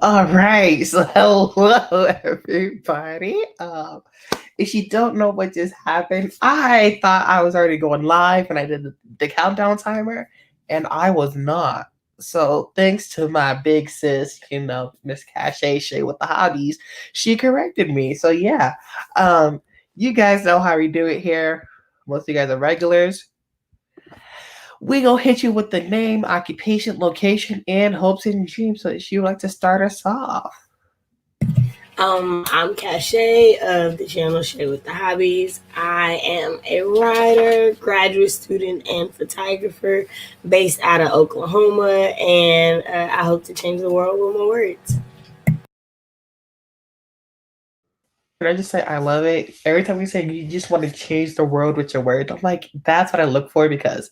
All right, so hello everybody. If you don't know what just happened, I thought I was already going live and I did the countdown timer, and I was not. So thanks to my big sis, Miss Cache Shay with the hobbies, she corrected me. So yeah, um, you guys know how we do it here. Most of you guys are regulars. We gonna hit you with the name, occupation, location, and hopes and dreams. So she would like to start us off. I'm Cache of the channel Shay with the Hobbies. I am a writer, graduate student, and photographer based out of Oklahoma, and I hope to change the world with my words. Can I just say I love it? Every time you say you just want to change the world with your words, I'm like, that's what I look for because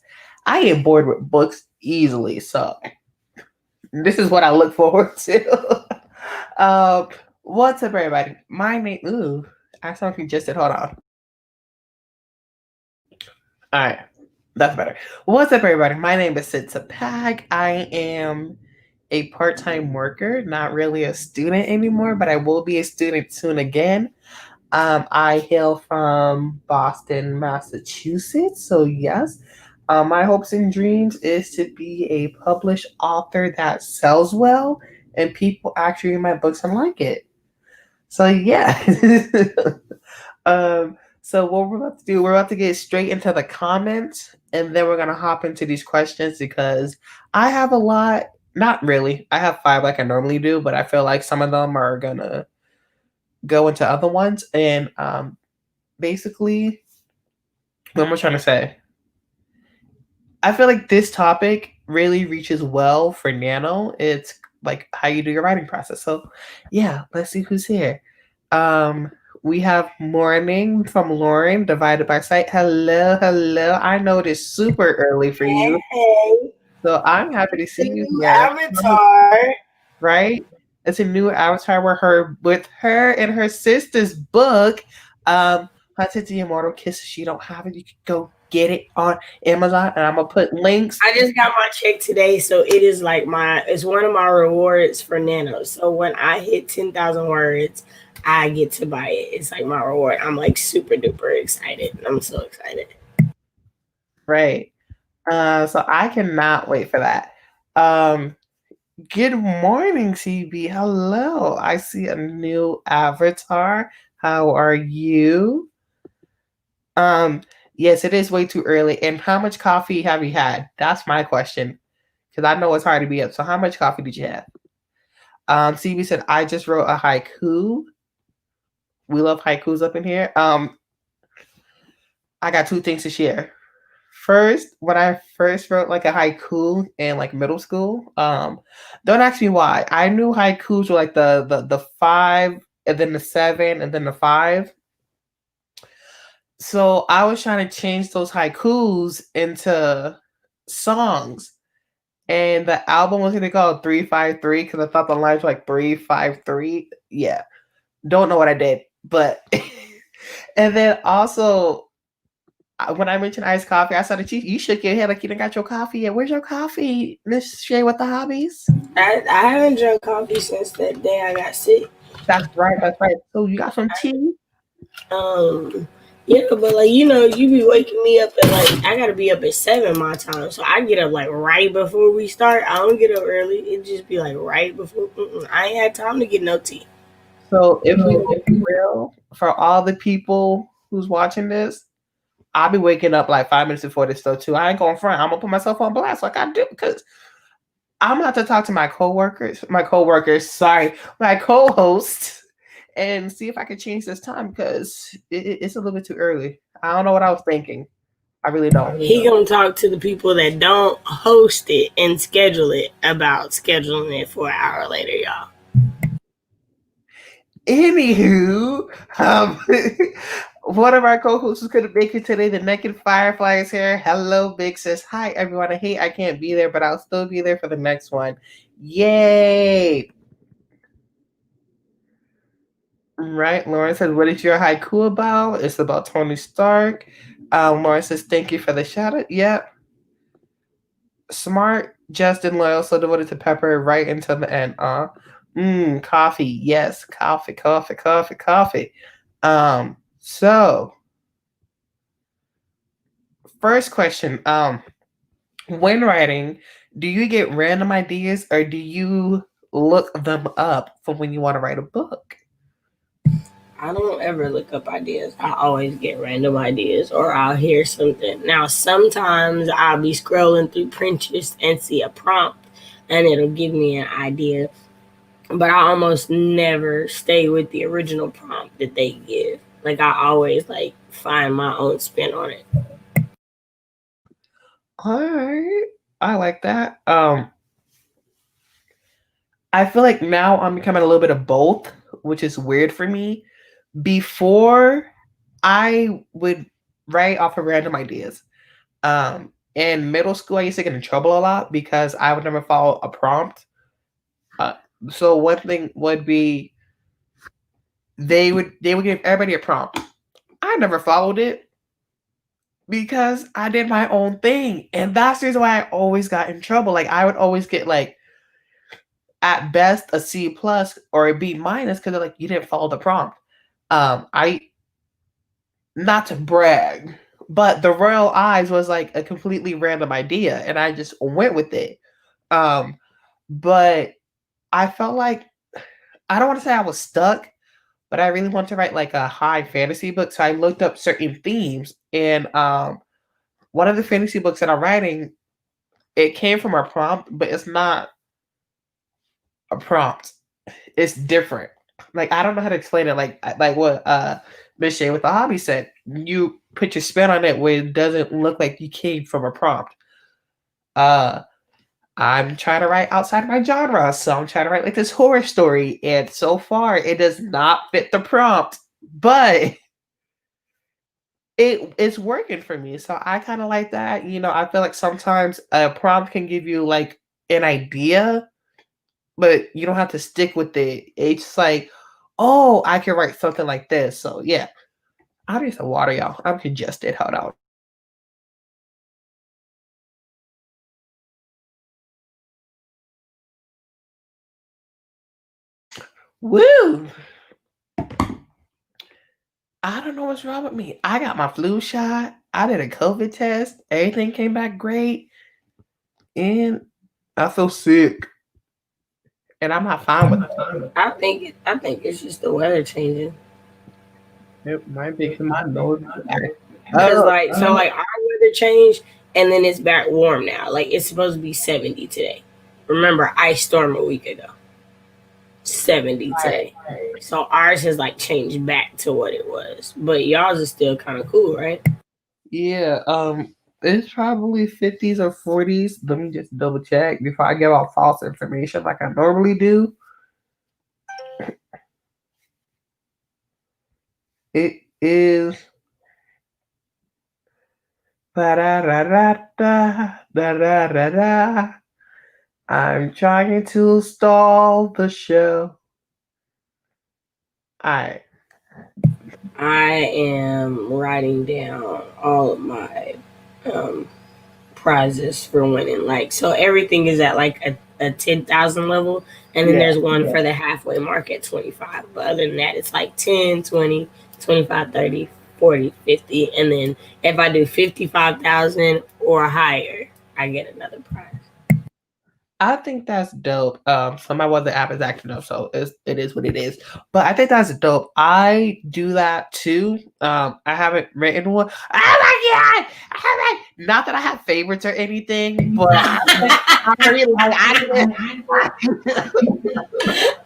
I get bored with books easily. So this is what I look forward to. um, what's up, everybody? My name. Ooh, I sound congested. Hold on. All right, that's better. What's up, everybody? My name is Sid Sapag. I am a part-time worker, not really a student anymore, but I will be a student soon again. I hail from Boston, Massachusetts. So yes, my hopes and dreams is to be a published author that sells well and people actually read my books and like it. So yeah. So what we're about to do, we're about to get straight into the comments, and then we're gonna hop into these questions because I have a lot. Not really. I have five like I normally do, but I feel like some of them are gonna go into other ones. And basically, what am I trying to say? I feel like this topic really reaches well for Nano. It's like how you do your writing process. So yeah, let's see who's here. Um, we have morning from Lauren divided by sight. Hello, hello. I know it is super early for you. Hey, So I'm happy to the see you new here. avatar. Right? It's a new avatar with her and her sister's book. Hunted the Immortal Kiss. If you don't have it, you can go get it on Amazon. And I'm gonna put links. I just got my check today, so it is like it's one of my rewards for Nano. So when I hit 10,000 words, I get to buy it. It's like my reward. I'm like super duper excited. I'm so excited. Right. So I cannot wait for that. Um, Good morning, CB. Hello. I see a new avatar. How are you? Um, yes, it is way too early. And how much coffee have you had? That's my question. Because I know it's hard to be up. So how much coffee did you have? CB said, I just wrote a haiku. We love haikus up in here. I got two things to share. First, when I first wrote like a haiku in like middle school, don't ask me why. I knew haikus were like the five and then the seven and then the five. So I was trying to change those haikus into songs. And the album was gonna call 353 because I thought the lines were like 353. Yeah. Don't know what I did. But and then also when I mentioned iced coffee, I saw that you shook your head like you didn't got your coffee yet. Where's your coffee, Miss Shay with the hobbies? I haven't drunk coffee since that day I got sick. That's right. That's right. So you got some tea? Um, yeah, but like you be waking me up at like I gotta be up at 7 my time, so I get up like right before we start. I don't get up early. It just be like right before. I ain't had time to get no tea. So if we gonna be real, for all the people who's watching this, I'll be waking up like 5 minutes before this stuff too. I ain't going front. I'm gonna put myself on blast like I do because I'm gonna have to talk to my co-host, and see if I can change this time because it's a little bit too early. I don't know what I was thinking. I really don't. He gonna talk to the people that don't host it and schedule it about scheduling it for an hour later, y'all. Anywho, one of our co-hosts couldn't make it today. The Naked Firefly is here. Hello, Big Sis. Hi, everyone. I hate I can't be there, but I'll still be there for the next one. Yay! Right, Lauren says, what is your haiku about? It's about Tony Stark. Lauren says, thank you for the shout out. Yep. Smart, just and loyal, so devoted to Pepper right until the end. Coffee. Yes, coffee, coffee, coffee, coffee. So first question. When writing, do you get random ideas or do you look them up for when you want to write a book? I don't ever look up ideas. I always get random ideas or I'll hear something. Now, sometimes I'll be scrolling through Pinterest and see a prompt and it'll give me an idea. But I almost never stay with the original prompt that they give. Like I always like find my own spin on it. All right. I like that. I feel like now I'm becoming a little bit of both, which is weird for me. Before, I would write off of random ideas. In middle school, I used to get in trouble a lot because I would never follow a prompt. Uh, so one thing would be they would give everybody a prompt. I never followed it because I did my own thing, and that's the reason why I always got in trouble. Like I would always get like at best a C plus or a B minus because like you didn't follow the prompt. I not to brag, but the Royal Eyes was like a completely random idea, and I just went with it. Um, but I felt like I don't want to say I was stuck, but I really want to write like a high fantasy book. So I looked up certain themes, and one of the fantasy books that I'm writing, it came from a prompt, but it's not a prompt. It's different. Like I don't know how to explain it. Like what Miss Shay with the hobby said. You put your spin on it where it doesn't look like you came from a prompt. Uh I'm trying to write outside my genre, so I'm trying to write like this horror story, and so far it does not fit the prompt, but it's working for me. So I kind of like that. I feel like sometimes a prompt can give you like an idea, but you don't have to stick with it. It's just like, oh, I can write something like this. So yeah, I need some water, y'all. I'm congested. Hold on. Woo! I don't know what's wrong with me. I got my flu shot. I did a COVID test. Everything came back great, and I feel sick, and I'm not fine with it. I think it's just the weather changing. It might be because my nose. Because like our weather changed and then it's back warm now. Like it's supposed to be 70 today. Remember, ice storm a week ago. 70 today. So ours has like changed back to what it was. But y'all's is still kind of cool, right? Yeah, it's probably 50s or 40s. Let me just double check before I give out false information like I normally do. It is da-da-da-da-da, I'm trying to stall the show. Alright. I am writing down all of my um, prizes for winning. Like, so everything is at like a 10,000 level, and then there's one for the halfway mark at 25. But other than that, it's like 10, 20, 25, 30, 40, 50. And then if I do 55,000 or higher, I get another prize. I think that's dope. So my weather app is acting up, so it is what it is. But I think that's dope. I do that too. I haven't written one. Oh my god! Not that I have favorites or anything, but I really like.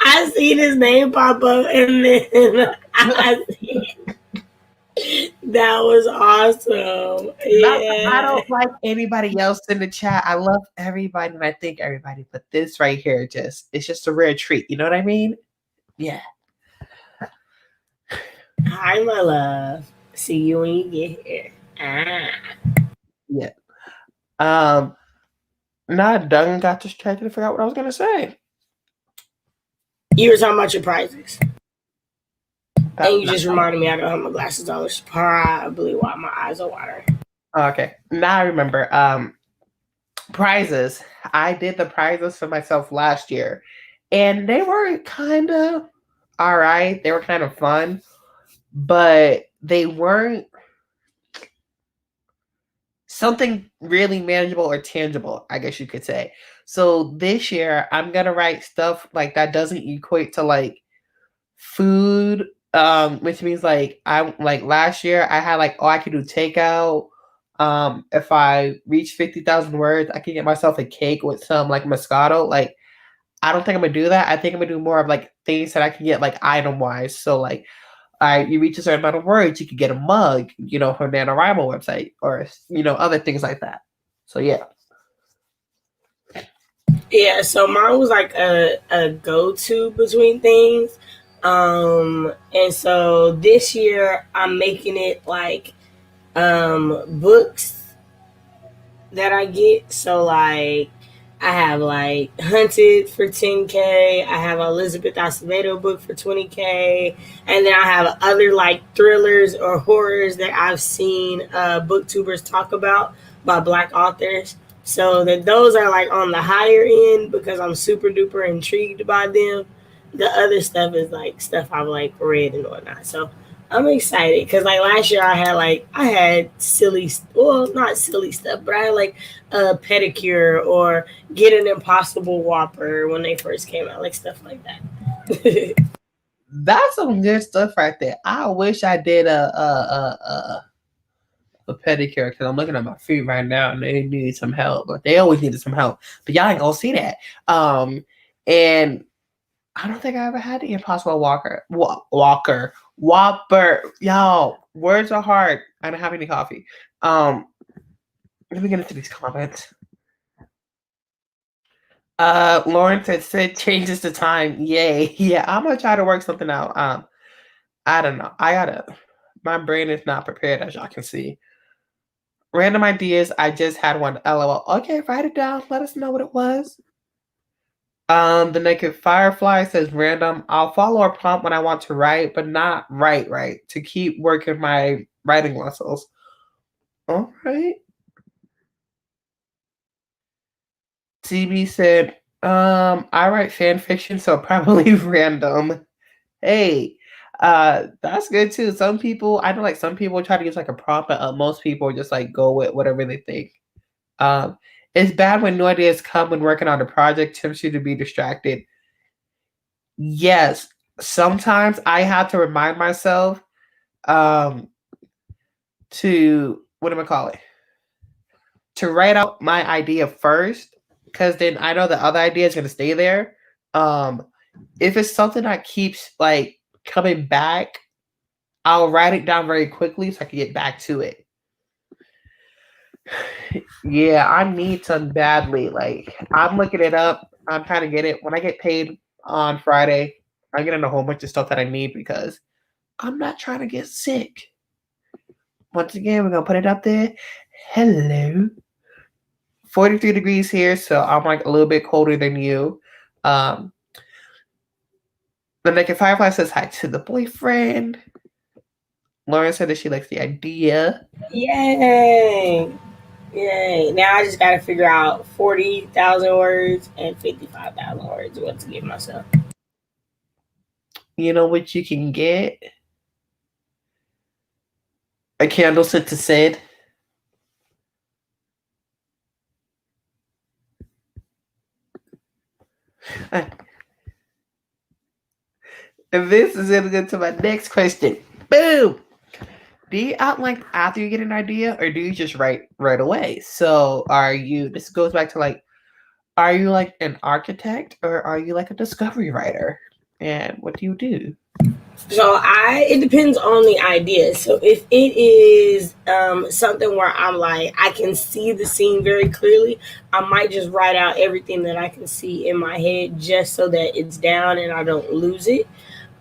I see his name pop up, and then I see that was awesome. Yeah. I don't like anybody else in the chat. I love everybody, and I thank everybody. But this right here, it's just a rare treat. You know what I mean? Yeah. Hi, my love. See you when you get here. Yeah. Now I done got distracted and forgot what I was gonna say. You were talking about your prizes. And you just reminded me I don't have my glasses on, which is probably why my eyes are watering. Okay. Now I remember. Prizes. I did the prizes for myself last year. and they were kind of all right. They were kind of fun, but they weren't something really manageable or tangible, I guess you could say. So this year, I'm gonna write stuff like that doesn't equate to like food, which means like I like last year I had like, oh, I could do takeout. If I reach 50,000 words, I can get myself a cake with some like Moscato. Like I don't think I'm gonna do that. I think I'm gonna do more of like things that I can get like item wise. So like you reach a certain amount of words, you could get a mug, from NaNoWriMo website or other things like that. So yeah. Yeah, so mine was like a go to between things. And so this year I'm making it like books that I get. So like I have like Hunted for 10K. I have Elizabeth Acevedo book for 20K, and then I have other like thrillers or horrors that I've seen booktubers talk about by Black authors. So that those are like on the higher end because I'm super duper intrigued by them. The other stuff is like stuff I've like read and whatnot. So I'm excited because like last year I had silly, well not silly stuff, but I had like a pedicure or get an Impossible Whopper when they first came out, like stuff like that. That's some good stuff right there. I wish I did a pedicure because I'm looking at my feet right now and they need some help, but they always needed some help. But y'all ain't gonna see that. And I don't think I ever had the Impossible Whopper. Y'all, words are hard. I don't have any coffee. Let me get into these comments. Lauren said changes the time. Yay. Yeah, I'm gonna try to work something out. I don't know. My brain is not prepared as y'all can see. Random ideas. I just had one. LOL. Okay, write it down. Let us know what it was. The Naked Firefly says random. I'll follow a prompt when I want to write, but not right to keep working my writing muscles. All right. CB said, I write fan fiction, so probably random. Hey, that's good too. Some people, I know like some people try to use like a prompt, but most people just like go with whatever they think. Um, it's bad when new ideas come when working on a project, tempts you to be distracted. Yes, sometimes I have to remind myself um to what am I call it? To write out my idea first, because then I know the other idea is gonna stay there. Um, if it's something that keeps like coming back, I'll write it down very quickly so I can get back to it. Yeah, I need some badly. Like I'm looking it up. I'm trying to get it. When I get paid on Friday, I'm getting a whole bunch of stuff that I need because I'm not trying to get sick. Once again, we're gonna put it up there. Hello. 43 degrees here, so I'm like a little bit colder than you. Um, the Naked Firefly says hi to the boyfriend. Lauren said that she likes the idea. Yay! Yay! Now I just got to figure out 40,000 words and 55,000 words what to give myself. You know what you can get? A candle sent to Sid. And this is going to go to my next question. Boom! Do you outline after you get an idea or do you just write right away? So this goes back to like, are you like an architect or are you like a discovery writer? And what do you do? So it depends on the idea. So if it is something where I'm like I can see the scene very clearly, I might just write out everything that I can see in my head just so that it's down and I don't lose it.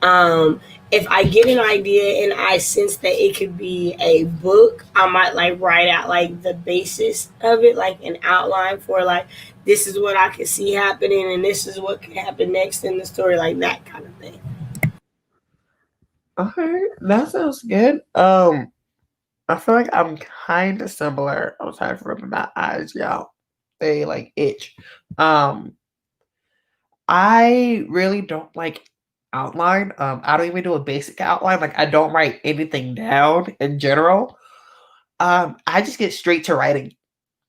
Um, if I get an idea and I sense that it could be a book, I might like write out like the basis of it, like an outline for like this is what I can see happening and this is what could happen next in the story, like that kind of thing. Okay, that sounds good. I feel like I'm kind of similar. I'm sorry for rubbing my eyes, y'all. They like itch. Um, I really don't like outline. I don't even do a basic outline. Like I don't write anything down in general. I just get straight to writing.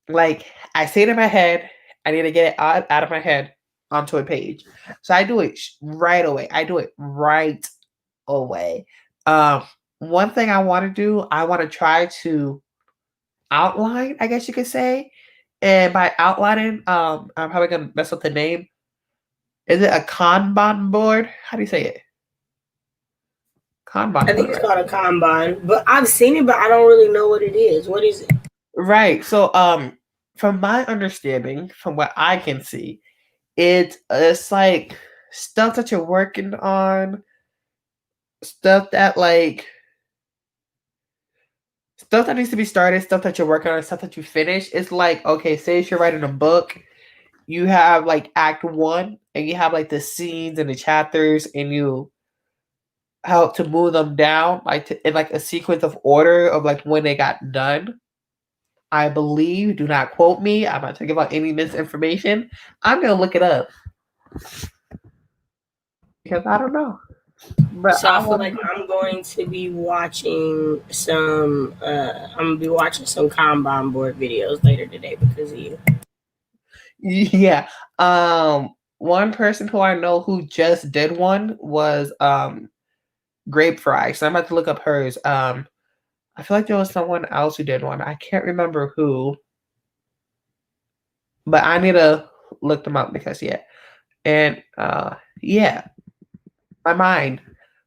Like I see it in my head. I need to get it out of my head onto a page. So I do it right away. I do it right away. Um, One thing I want to do, I want to try to outline, I guess you could say. And by outlining, I'm probably gonna mess up the name. Is it a Kanban board? How do you say it? I Kanban think board, it's right? called a Kanban, but I've seen it, but I don't really know what it is. What is it? Right. So, from my understanding, from what I can see, it's like stuff that you're working on, stuff that like stuff that needs to be started, stuff that you're working on, stuff that you finish. It's like, okay, say if you're writing a book, you have like act one and you have like the scenes and the chapters and you help to move them down like in like a sequence of order of like when they got done. I believe, do not quote me. I'm not talking about any misinformation. I'm gonna look it up because I don't know. But So I I feel want like to I'm going to be watching some. I'm gonna be watching some Kanban board videos later today because of you. yeah. One person who I know who just did one was Grape Fry. So I'm about to look up hers. I feel like there was someone else who did one. I can't remember who, but I need to look them up because yeah. And yeah, my mind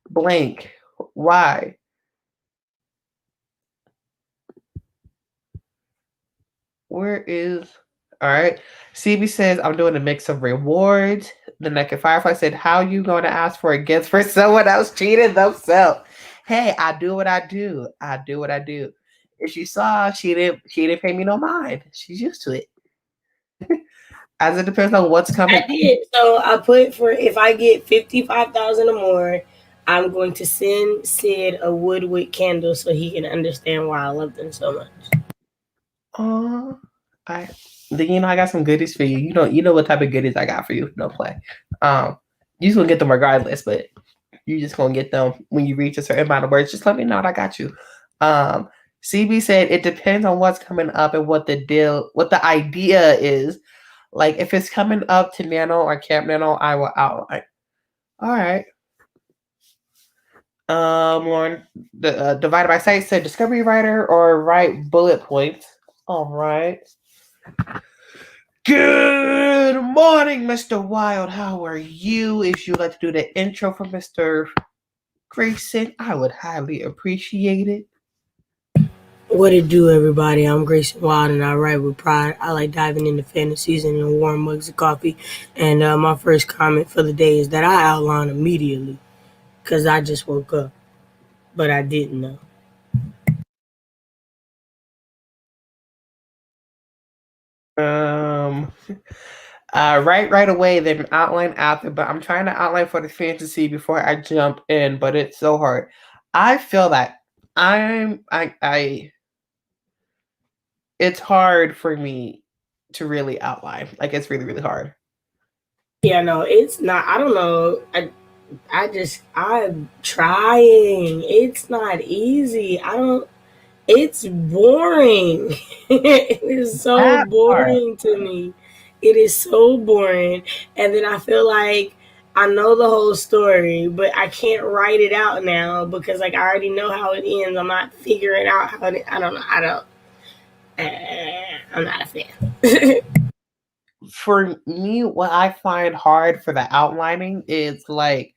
blank. Why? Where is all right? CB says I'm doing a mix of rewards. The Naked Firefly said, "How you going to ask for a gift for someone else cheating themselves?" Hey, I do what I do. I do what I do. If she saw, she didn't pay me no mind. She's used to it. As it depends on what's coming. I did. So I put for if I get 55,000 or more, I'm going to send Sid a wood candle so he can understand why I love them so much. Oh, I then you know I got some goodies for you. You know what type of goodies I got for you. No play. You just gonna get them regardless, but you just gonna get them when you reach a certain amount of words. Just let me know and I got you. Um, CB said it depends on what's coming up and what the idea is. Like if it's coming up to Nano or Camp Nano, I will outline. All right. Lauren, the divided by sight said discovery writer or write bullet points. All right. Good morning, Mr. Wild. How are you? If you'd like to do the intro for Mr. Grayson, I would highly appreciate it. What it do, everybody? I'm Grayson Wild, and I write with pride. I like diving into fantasies and in warm mugs of coffee. And my first comment for the day is that I outline immediately because I just woke up, but I didn't know. Um, right away, then outline after, but I'm trying to outline for the fantasy before I jump in, but it's so hard. I feel that I it's hard for me to really outline. Like it's really, really hard. Yeah, no, it's not. I don't know. I'm trying. It's not easy. I don't. It's boring. It is so That part. boring to me. It is so boring. And then I feel like I know the whole story, but I can't write it out now because like I already know how it ends. I'm not figuring out how it. I don't know. I'm not a fan. For me, what I find hard for the outlining is like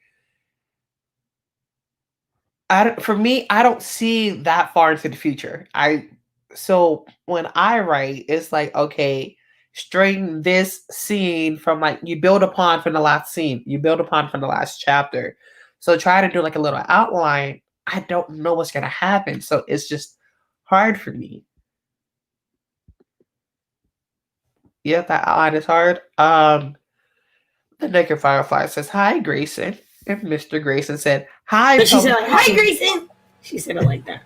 for me, I don't see that far into the future. I so when I write, it's like okay, string this scene from like you build upon from the last scene, you build upon from the last chapter. So try to do like a little outline. I don't know what's gonna happen, so it's just hard for me. Yeah, that outline is hard. The Naked Firefly says, "Hi, Grayson," and Mr. Grayson said, "Hi, So she said, Pump." like, "Hi, Grayson." She said it like that.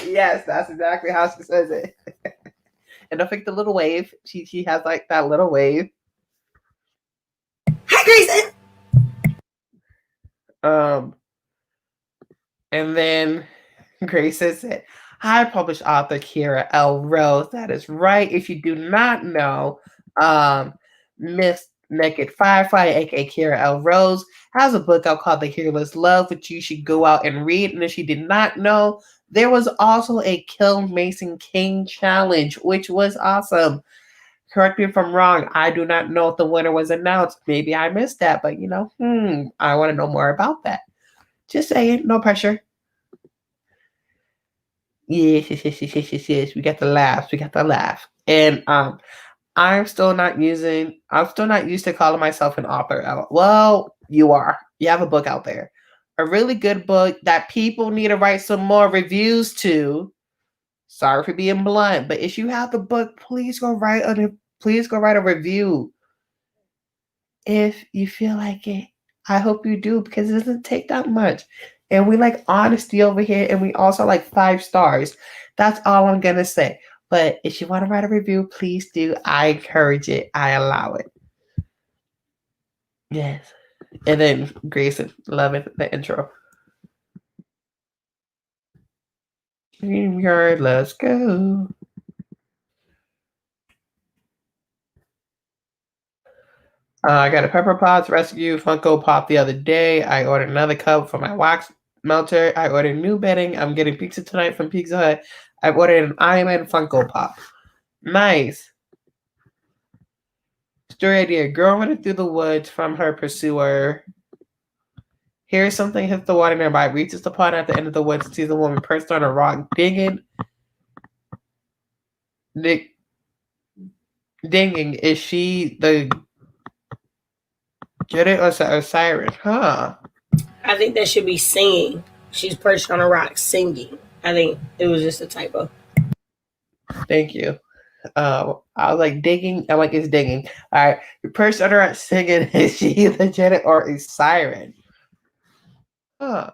Yes, that's exactly how she says it. And don't forget the little wave. She has like that little wave. Grayson. And then Grayson said, "Hi, published author Kira L. Rose. That is right. If you do not know, Miss Naked Firefly, aka Kira L. Rose, has a book out called The Hero's Love, which you should go out and read. And if you did not know, there was also a Kill Mason King challenge, which was awesome. Correct me if I'm wrong. I do not know if the winner was announced. Maybe I missed that, but I want to know more about that. Just saying, no pressure. Yes. We got the laughs. We got the laugh. And I'm still not used to calling myself an author. Well, you are. You have a book out there. A really good book that people need to write some more reviews to. Sorry for being blunt, but if you have the book, please go write a review. If you feel like it. I hope you do, because it doesn't take that much. And we like honesty over here, and we also like 5 stars. That's all I'm gonna say. But if you want to write a review, please do. I encourage it. I allow it. Yes. And then Grayson, loving the intro. StreamYard, let's go. I got a Pepper Potts Rescue Funko Pop the other day. I ordered another cup for my wax melter. I ordered new bedding. I'm getting pizza tonight from Pizza Hut. I've ordered an Iron Man Funko Pop. Nice. Story idea. Girl running through the woods from her pursuer. Here's something hits the water nearby. Reaches the pond at the end of the woods and sees a woman perched on a rock dinging. Dinging. Is she the Jedit or siren? Huh. I think that should be singing. She's perched on a rock singing. I think it was just a typo. Thank you. I was like digging. I'm like, it's digging. All right. You're perched on a rock singing. Is she the Jedit or a siren? Huh.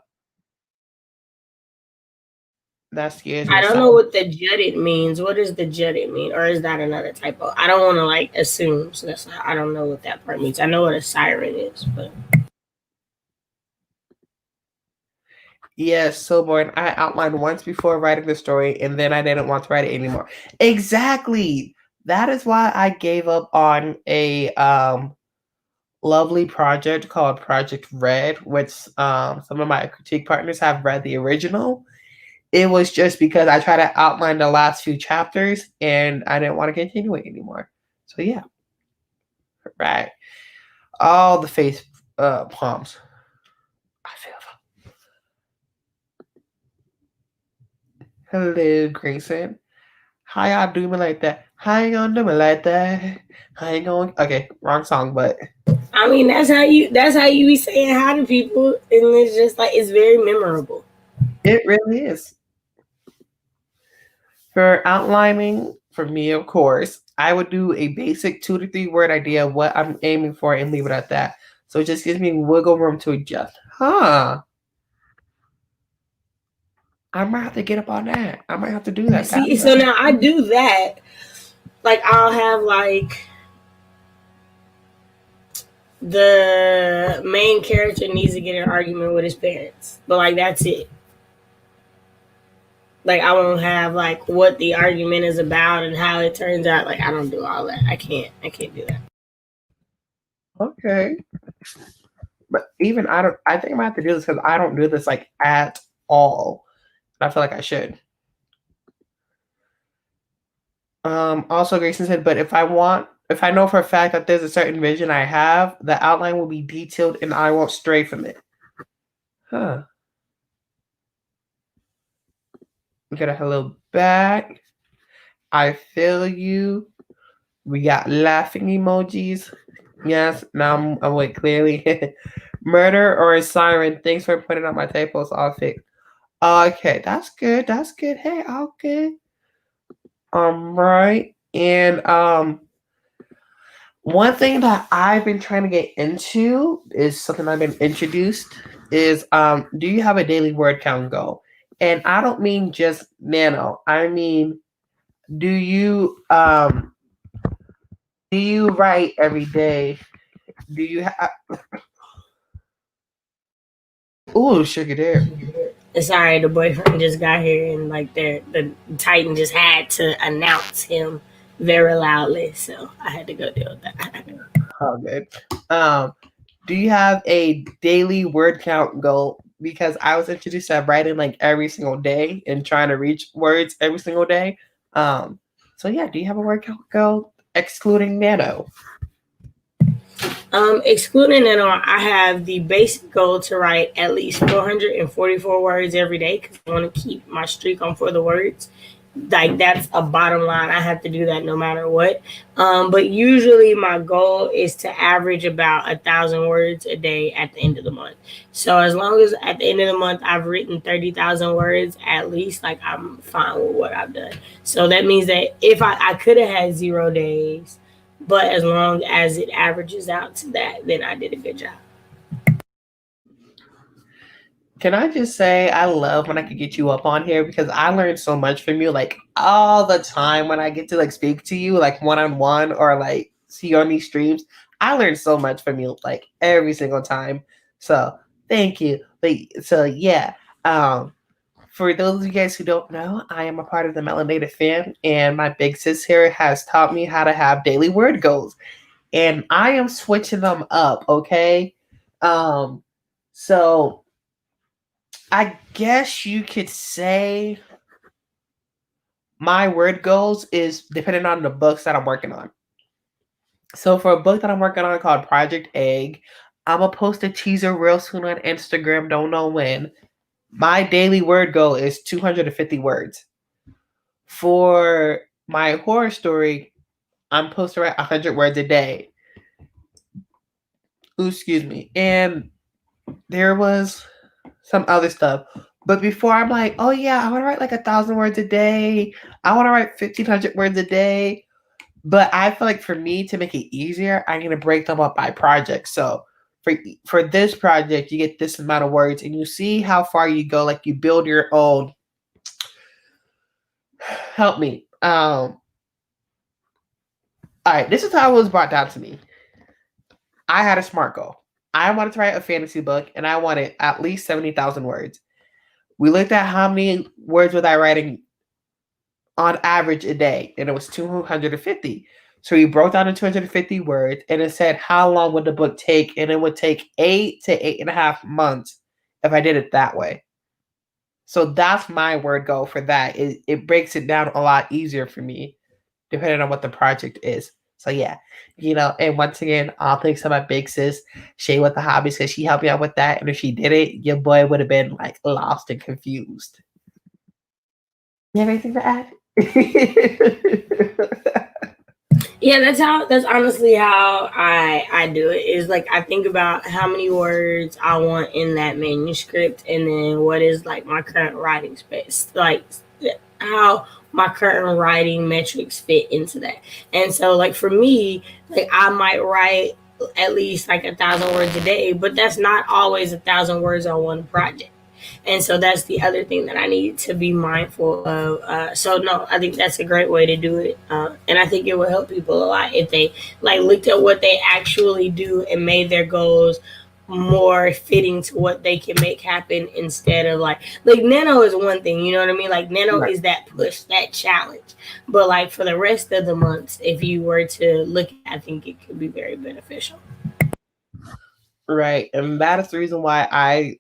That scares me. I don't know what the jutted means. What does the jutted mean? Or is that another typo? I don't want to like assume. So that's I don't know what that part means. I know what a siren is, but yes, so boring. I outlined once before writing the story, and then I didn't want to write it anymore. Exactly. That is why I gave up on a lovely project called Project Red, which some of my critique partners have read the original. It was just because I tried to outline the last few chapters, and I didn't want to continue it anymore. So yeah, right. All the face palms. I feel them. Hello, Grayson. How y'all do me like that? How you gonna do me like that? How you going? Okay, wrong song, but I mean that's how you be saying hi to people, and it's just like it's very memorable. It really is. For outlining, for me, of course, I would do a basic 2 to 3 word idea of what I'm aiming for and leave it at that. So it just gives me wiggle room to adjust. Huh. I might have to get up on that. I might have to do that. See, so now I do that. Like I'll have like the main character needs to get in an argument with his parents, but like that's it. Like I won't have like what the argument is about and how it turns out. Like I don't do all that. I can't do that. Okay. But even I think I might have to do this because I don't do this like at all. I feel like I should. Also Grayson said, but if I know for a fact that there's a certain vision I have, the outline will be detailed and I won't stray from it. Huh. We got a hello back. I feel you. We got laughing emojis. Yes, now I'm awake clearly. Murder or a siren. Thanks for putting up my typos. All fixed. Okay, that's good. That's good. Hey, all good. Right. And one thing that I've been trying to get into is something I've been introduced is do you have a daily word count goal? And I don't mean just nano. I mean, do you write every day Do you have? Ooh, sugar dare. Sorry, the boyfriend just got here and like the Titan just had to announce him very loudly, so I had to go deal with that. Oh, good. Um, do you have a daily word count goal? Because I was introduced to writing like every single day and trying to reach words every single day. So yeah, do you have a word count goal excluding Nano? Excluding it on, I have the basic goal to write at least 444 words every day because I want to keep my streak on for the words. Like that's a bottom line. I have to do that no matter what. But usually my goal is to average about 1,000 words a day at the end of the month. So as long as at the end of the month I've written 30,000 words at least, like I'm fine with what I've done. So that means that if I could have had 0 days, but as long as it averages out to that, then I did a good job. Can I just say I love when I could get you up on here because I learned so much from you like all the time when I get to like speak to you like one on one or like see you on these streams. I learned so much from you like every single time. So thank you. So yeah. Um for those of you guys who don't know, I am a part of the Melanated fam, and my big sis here has taught me how to have daily word goals, and I am switching them up. Okay, so I guess you could say my word goals is depending on the books that I'm working on. So for a book that I'm working on called Project Egg, I'm gonna post a teaser real soon on Instagram. Don't know when. My daily word goal is 250 words. For my horror story, I'm supposed to write 100 words a day. Ooh, excuse me. And there was some other stuff. But before I'm like, oh yeah, I want to write like 1,000 words a day. I want to write 1,500 words a day. But I feel like for me to make it easier, I need to break them up by project. So for this project, you get this amount of words, and you see how far you go. Like you build your own. Help me. All right, this is how it was brought down to me. I had a SMART goal. I wanted to write a fantasy book, and I wanted at least 70,000 words. We looked at how many words was I writing on average a day, and it was 250. So we broke down to 250 words, and it said how long would the book take, and it would take 8 to 8.5 months if I did it that way. So that's my word goal for that. It breaks it down a lot easier for me, depending on what the project is. So yeah, and once again, all thanks to my big sis, Shay with the hobbies, because she helped me out with that. And if she did it, your boy would have been like lost and confused. You have anything to add? Yeah, that's honestly how I do it. Is like I think about how many words I want in that manuscript, and then what is like my current writing space, like how my current writing metrics fit into that. And so, like for me, like I might write at least like 1,000 words a day, but that's not always 1,000 words on one project. And so that's the other thing that I need to be mindful of. So no, I think that's a great way to do it, and I think it will help people a lot if they like looked at what they actually do and made their goals more fitting to what they can make happen instead of like Nano is one thing, you know what I mean? Like Nano Right. is that push, that challenge. But like for the rest of the months, if you were to look, I think it could be very beneficial. Right. And that is the reason why I'm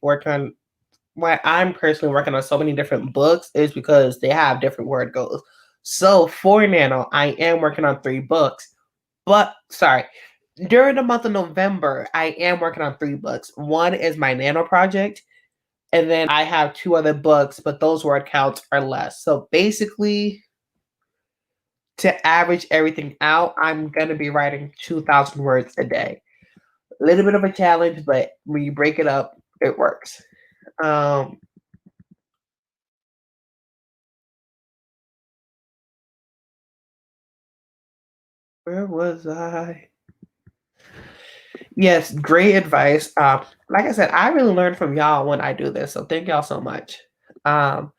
personally working on so many different books is because they have different word goals. So for Nano, I am working on 3 books. But sorry, during the month of November, I am working on 3 books. One is my Nano project, and then I have 2 other books, but those word counts are less. So basically, to average everything out, I'm gonna be writing 2,000 words a day. A little bit of a challenge, but when you break it up, it works. Um, where was I? Yes, great advice. Like I said, I really learn from y'all when I do this, so thank y'all so much. Um,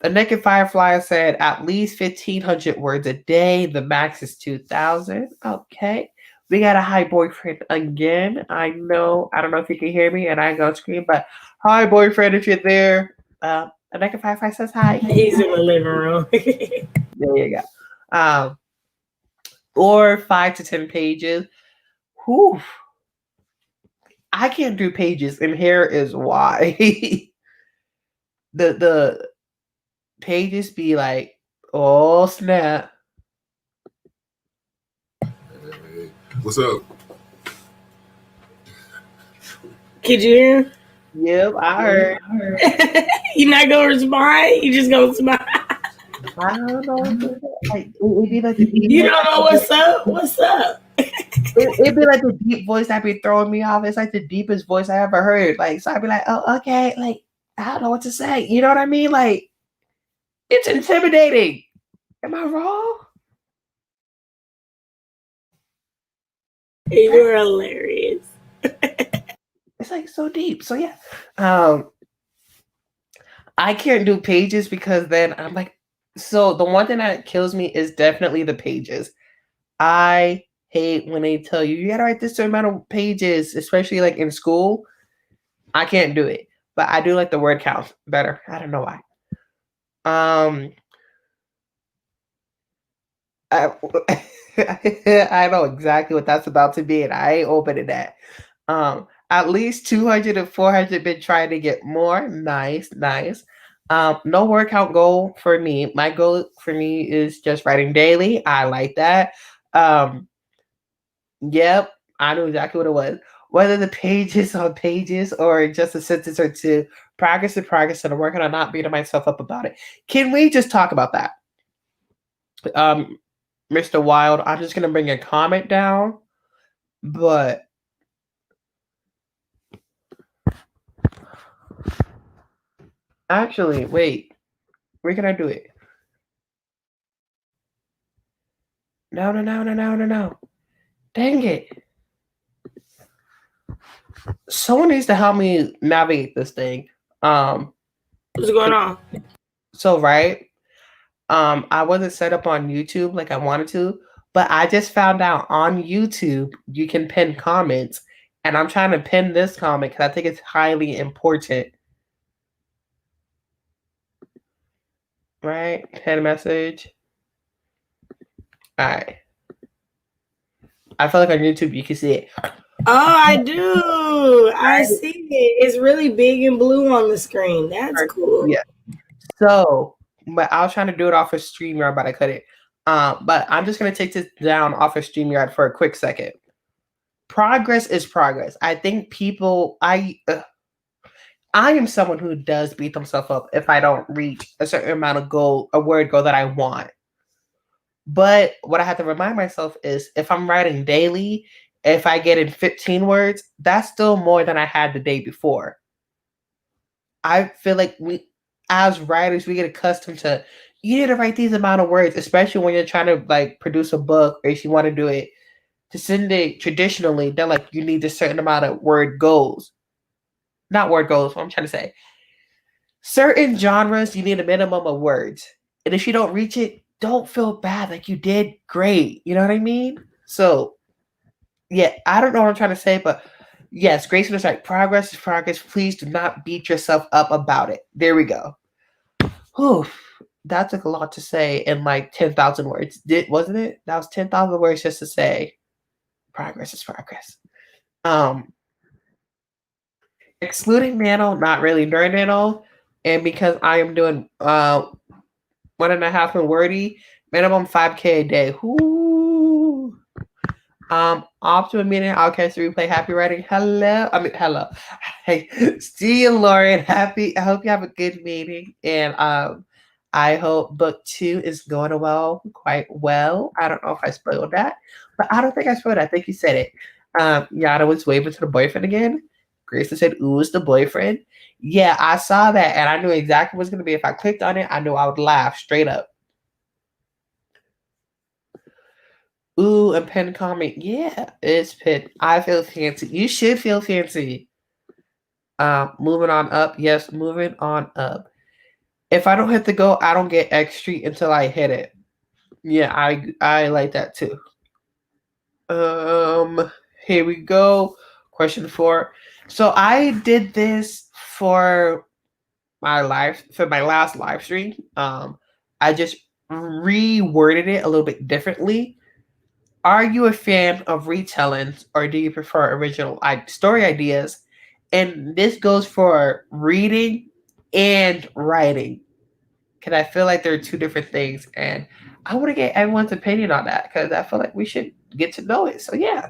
the Naked Firefly said at least 1,500 words a day. The max is 2,000. Okay. We got a hi boyfriend again. I know. I don't know if you can hear me, and I ain't gonna scream, but hi boyfriend, if you're there. Aneka 55 says hi. He's in the living room. There you go. Or 5 to 10 pages. Whew. I can't do pages, and here is why. the pages be like, oh snap. Hey, what's up? Could you hear him? Yep, I heard. You not gonna respond? You just gonna smile? I don't know. Like, it'd be like the deep You don't know what's up? What's up? It'd be like the deep voice that be throwing me off. It's like the deepest voice I ever heard. Like, so I'd be like, oh, okay. Like, I don't know what to say. You know what I mean? Like, it's intimidating. Am I wrong? You're hilarious. It's like so deep. So yeah. I can't do pages because then I'm like, so the one thing that kills me is definitely the pages. I hate when they tell you gotta write this certain amount of pages, especially like in school. I can't do it. But I do like the word count better. I don't know why. I, I know exactly what that's about to be, and I ain't opening that. At least 200 and 400 been trying to get more. Nice. No workout goal for me. My goal for me is just writing daily. I like that. Yep, I knew exactly what it was. Whether the pages on pages or just a sentence or two, progress and progress, and I'm working on not beating myself up about it. Can we just talk about that? Mr. Wild, I'm just gonna bring a comment down, but actually, wait, where can I do it? No. Dang it. Someone needs to help me navigate this thing. What's going on? So right, I wasn't set up on YouTube like I wanted to, but I just found out on YouTube you can pin comments, and I'm trying to pin this comment because I think it's highly important. Right? Pin message. All right. I feel like on YouTube you can see it. Oh, I do. I see it. It's really big and blue on the screen. That's cool. Yeah. So, but I was trying to do it off of StreamYard, but I couldn't. But I'm just gonna take this down off of StreamYard for a quick second. Progress is progress. I think people, I am someone who does beat themselves up if I don't reach a certain amount of a word goal that I want. But what I have to remind myself is if I'm writing daily, if I get in 15 words, that's still more than I had the day before. I feel like we, as writers, we get accustomed to you need to write these amount of words, especially when you're trying to like produce a book or if you want to do it to send it traditionally. They're like you need a certain amount of word goals, not word goals. What I'm trying to say, certain genres you need a minimum of words, and if you don't reach it, don't feel bad. Like you did great. You know what I mean? So yeah, I don't know what I'm trying to say, but yes, Grayson is right. Progress is progress. Please do not beat yourself up about it. There we go. Whew, that took a lot to say in like 10,000 words. Wasn't it? That was 10,000 words just to say progress is progress. Excluding nano, not really during nano, and because I am doing 1.5 wordy, minimum 5K a day. Whoo. Optimum meeting, Outcast replay, happy writing. Hello. Hey, see you, Lauren. I hope you have a good meeting. And I hope book 2 is going quite well. I don't know if I spoiled that, but I don't think I spoiled it. I think you said it. Yada was waving to the boyfriend again. Grayson said, ooh, it's the boyfriend. Yeah, I saw that and I knew exactly what it was gonna be. If I clicked on it, I knew I would laugh straight up. Ooh, and pen comment. Yeah, it's pen. I feel fancy. You should feel fancy. Moving on up. Yes, moving on up. If I don't hit the goal, I don't get X Street until I hit it. Yeah, I like that too. Um, Here we go. Question 4. So I did this for my last live stream. I just reworded it a little bit differently. Are you a fan of retellings or do you prefer original story ideas? And this goes for reading and writing. Because I feel like they're two different things. And I want to get everyone's opinion on that because I feel like we should get to know it. So, yeah.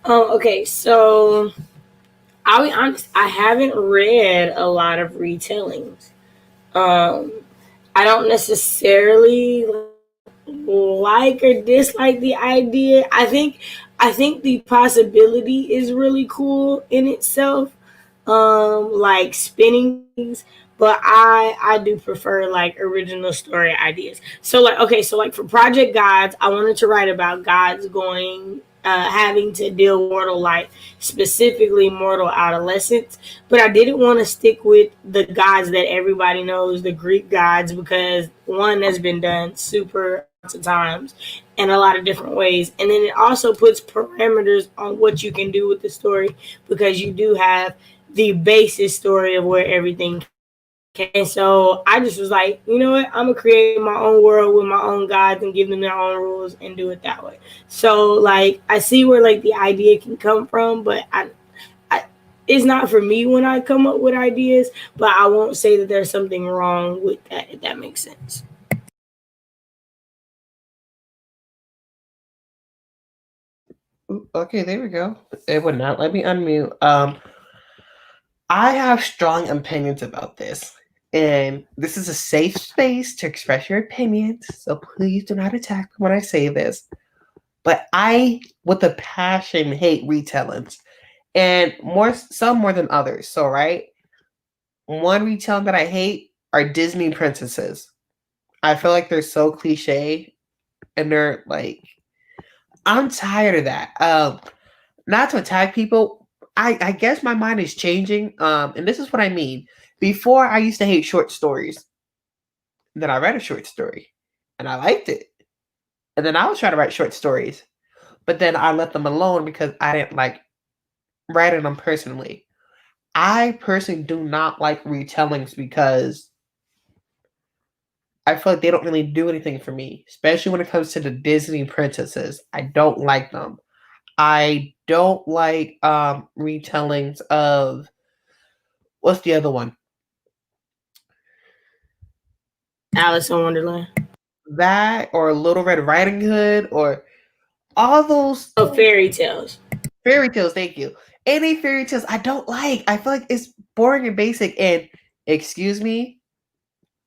Okay, so I'll be honest, I haven't read a lot of retellings. Um, I don't necessarily like or dislike the idea. I think the possibility is really cool in itself. Like spinning things, but I do prefer like original story ideas. So like okay, so like for Project Gods, I wanted to write about gods going having to deal with mortal life, specifically mortal adolescence. But I didn't want to stick with the gods that everybody knows, the Greek gods, because one has been done super lots of times in a lot of different ways. And then it also puts parameters on what you can do with the story because you do have the basis story of where everything came. And so I just was like, you know what? I'm gonna create my own world with my own gods and give them their own rules and do it that way. So like I see where like the idea can come from, but I it's not for me when I come up with ideas, but I won't say that there's something wrong with that, if that makes sense. Okay, there we go. It would not let me unmute. I have strong opinions about this, and this is a safe space to express your opinions. So please do not attack me when I say this. But I, with a passion, hate retellings, and some more than others. So right, one retelling that I hate are Disney princesses. I feel like they're so cliche, and they're like, I'm tired of that. Not to attack people. I guess my mind is changing. And this is what I mean. Before I used to hate short stories. Then I read a short story and I liked it. And then I was trying to write short stories. But then I let them alone because I didn't like writing them personally. I personally do not like retellings because I feel like they don't really do anything for me, especially when it comes to the Disney princesses. I don't like them. I don't like retellings of what's the other one? Alice in Wonderland. That or Little Red Riding Hood or all those Oh, fairy tales. fairy tales. Thank you. Any fairy tales I don't like. I feel like it's boring and basic. And excuse me,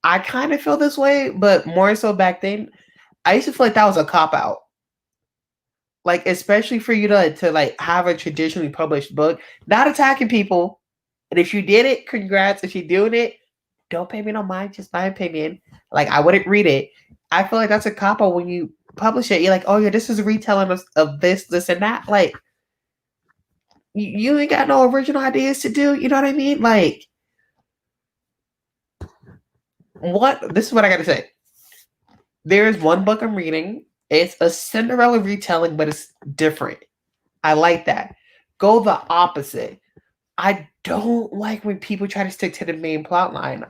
I kind of feel this way, but more so back then. I used to feel like that was a cop out. Like especially for you to like have a traditionally published book, not attacking people. And if you did it, congrats. If you're doing it, don't pay me no mind. Just my opinion. Like I wouldn't read it. I feel like that's a cop out when you publish it. You're like, oh yeah, this is a retelling of this, and that. Like you ain't got no original ideas to do. You know what I mean? Like what? This is what I got to say. There is one book I'm reading. It's a Cinderella retelling, but it's different. I like that. Go the opposite. I don't like when people try to stick to the main plot line.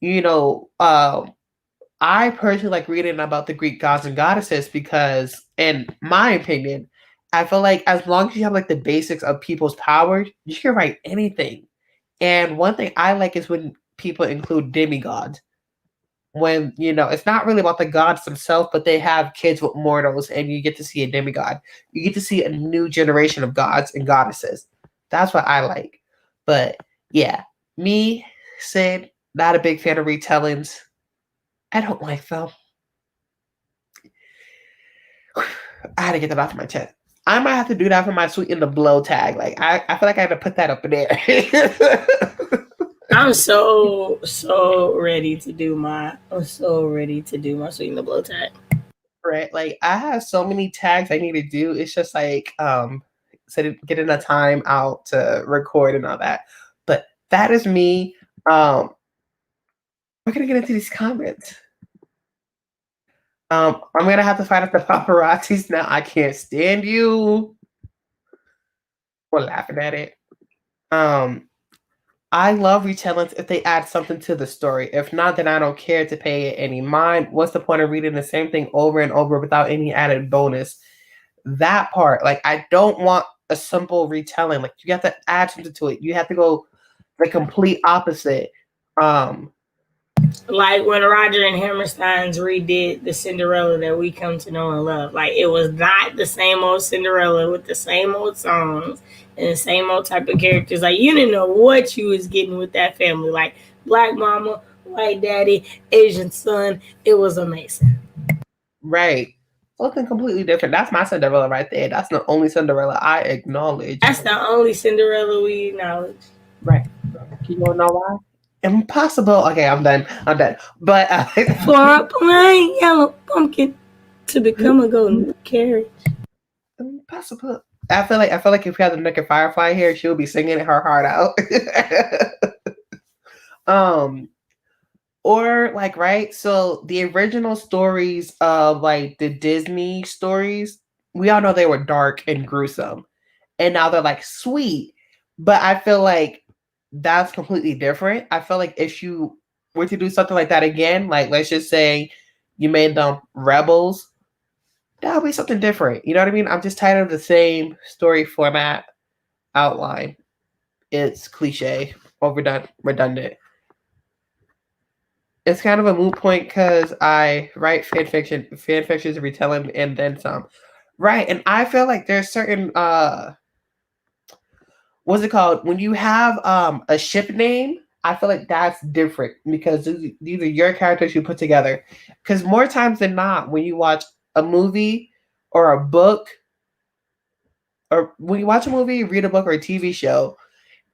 You know, I personally like reading about the Greek gods and goddesses because, in my opinion, I feel like as long as you have like the basics of people's powers, you can write anything. And one thing I like is when people include demigods. When it's not really about the gods themselves, but they have kids with mortals, and you get to see a demigod. You get to see a new generation of gods and goddesses. That's what I like. But yeah, me, Sid, not a big fan of retellings. I don't like them. I had to get that off my chest. I might have to do that for my sweet in the blow tag. Like I feel like I have to put that up in there. I'm so ready to do my sweet in the blow tag. Right. Like I have so many tags I need to do. It's just like getting a time out to record and all that. But that is me. We're gonna get into these comments. I'm gonna have to fight off the paparazzis now. I can't stand you. We're laughing at it. Um, I love retellings if they add something to the story. If not, then I don't care to pay it any mind. What's the point of reading the same thing over and over without any added bonus? That part, like, I don't want a simple retelling. Like, you have to add something to it. You have to go the complete opposite. Like when Roger and Hammersteins redid the Cinderella that we come to know and love. Like it was not the same old Cinderella with the same old songs and the same old type of characters. Like you didn't know what you was getting with that family. Like black mama, white daddy, Asian son. It was amazing. Right. Something completely different. That's my Cinderella right there. That's the only Cinderella I acknowledge. That's the only Cinderella we acknowledge. Right. You don't know why? Impossible. Okay, I'm done. But for a plain yellow pumpkin to become a golden carriage. Impossible. I feel like if we had the Naked Firefly here, she would be singing her heart out. Or like, right? So the original stories of like the Disney stories, we all know they were dark and gruesome. And now they're like sweet. But I feel like that's completely different. I feel like if you were to do something like that again, like let's just say you made them rebels, that would be something different. You know what I mean? I'm just tired of the same story format outline. It's cliche, overdone, redundant. It's kind of a moot point because I write fan fiction. Fan fiction is retelling and then some. Right. And I feel like there's certain what's it called? When you have a ship name, I feel like that's different because these are your characters you put together. Because more times than not, when you watch a movie or a book, or when you watch a movie, read a book or a TV show,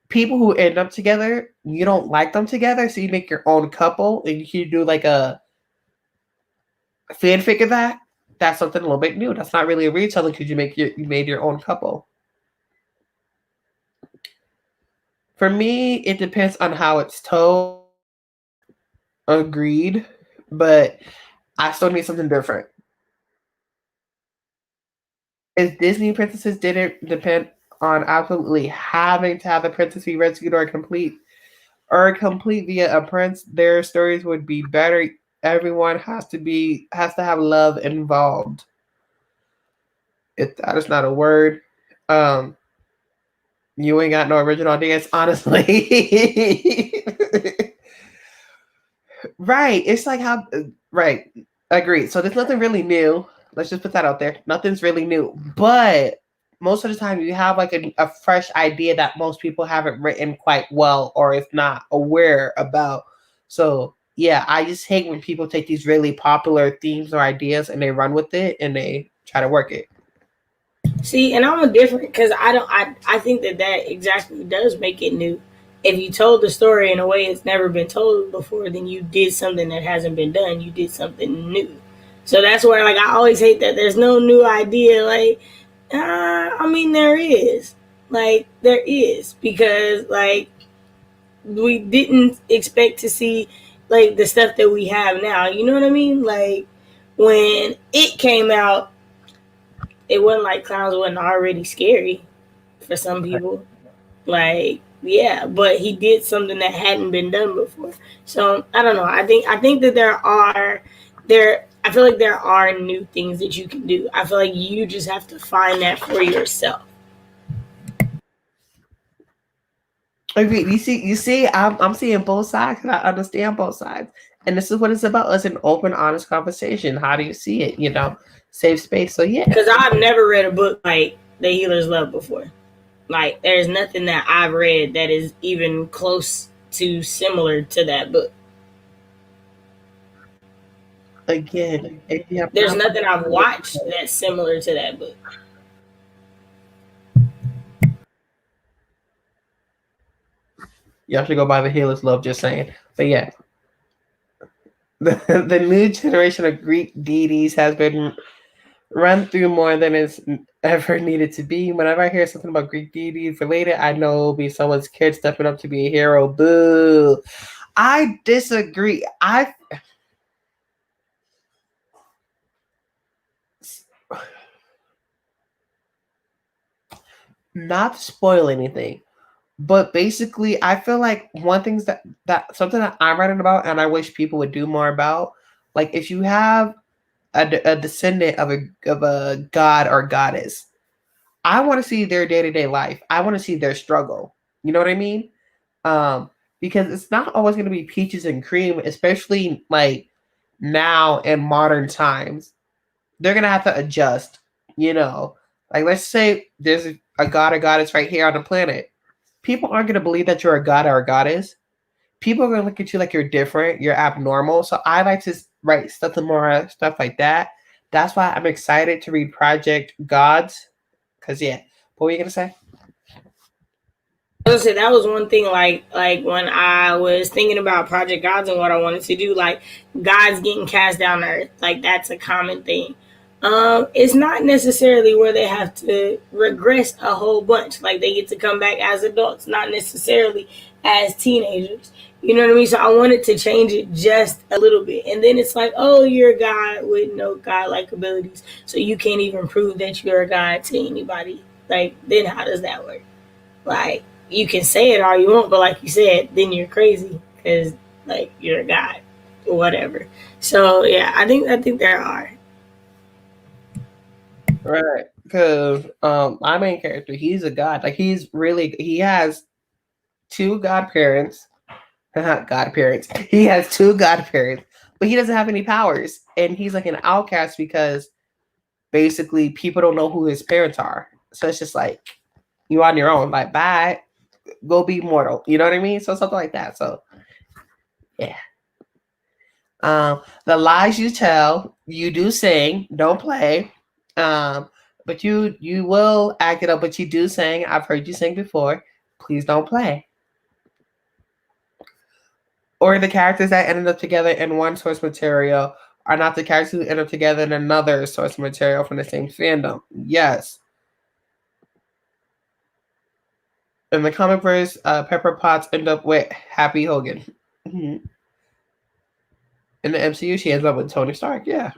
people who end up together, you don't like them together, so you make your own couple and you do like a fanfic of that. That's something a little bit new. That's not really a retelling because you made your own couple. For me, it depends on how it's told. Agreed, but I still need something different. If Disney princesses didn't depend on absolutely having to have a princess be rescued or complete via a prince, their stories would be better. Everyone has to have love involved. If that is not a word, you ain't got no original ideas, honestly. Right. It's like how right. Agreed. So there's nothing really new. Let's just put that out there. Nothing's really new. But most of the time you have like a fresh idea that most people haven't written quite well or if not aware about. So yeah, I just hate when people take these really popular themes or ideas and they run with it and they try to work it. See, and I'm different because I think that exactly does make it new. If you told the story in a way it's never been told before, then you did something that hasn't been done. You did something new. So that's where, like, I always hate that there's no new idea. Like, I mean, there is. Like, there is. Because, like, we didn't expect to see, like, the stuff that we have now. You know what I mean? Like, when it came out, it wasn't like clowns wasn't already scary for some people. Like, yeah, but he did something that hadn't been done before. So I don't know. I think that I feel like there are new things that you can do. I feel like you just have to find that for yourself. Okay, you see, I'm seeing both sides and I understand both sides. And this is what it's about. It's an open, honest conversation. How do you see it? You know, safe space. So yeah. Because I've never read a book like The Healer's Love before. Like, there's nothing that I've read that is even close to similar to that book. Again, there's nothing I've watched that's similar to that book. Y'all should go buy The Healer's Love, just saying. But yeah. The new generation of Greek deities has been run through more than it's ever needed to be. Whenever I hear something about Greek deities related, I know it'll be someone's kid stepping up to be a hero. Boo. I disagree. not to spoil anything, but basically, I feel like one thing that something that I'm writing about, and I wish people would do more about, like if you have a descendant of a god or goddess, I want to see their day to day life. I want to see their struggle. You know what I mean? Um, because it's not always going to be peaches and cream, especially like now in modern times. They're gonna have to adjust. You know, like let's say there's a god or goddess right here on the planet. People aren't gonna believe that you're a god or a goddess. People are gonna look at you like you're different, you're abnormal. So I like to write stuff more stuff like that. That's why I'm excited to read Project Gods. Cause yeah, what were you gonna say? I was gonna say that was one thing. Like when I was thinking about Project Gods and what I wanted to do, like gods getting cast down to earth, like that's a common thing. It's not necessarily where they have to regress a whole bunch. Like they get to come back as adults, not necessarily as teenagers. You know what I mean? So I wanted to change it just a little bit. And then it's like, oh, you're a god with no godlike abilities. So you can't even prove that you're a god to anybody. Like, then how does that work? Like, you can say it all you want, but like you said, then you're crazy because like you're a god or whatever. So yeah, I think there are. Right. Because my main character, he's a god. Like he has two godparents. Not godparents. He has two godparents, but he doesn't have any powers. And he's like an outcast because basically people don't know who his parents are. So it's just like you on your own. Like bye. Go be mortal. You know what I mean? So something like that. So yeah. The lies you tell, you do sing, don't play. But you will act it up, but you do sing. I've heard you sing before. Please don't play. Or the characters that ended up together in one source material are not the characters who end up together in another source material from the same fandom. Yes. In the comic verse, Pepper Potts end up with Happy Hogan. Mhm. In the MCU, she ends up with Tony Stark. Yeah.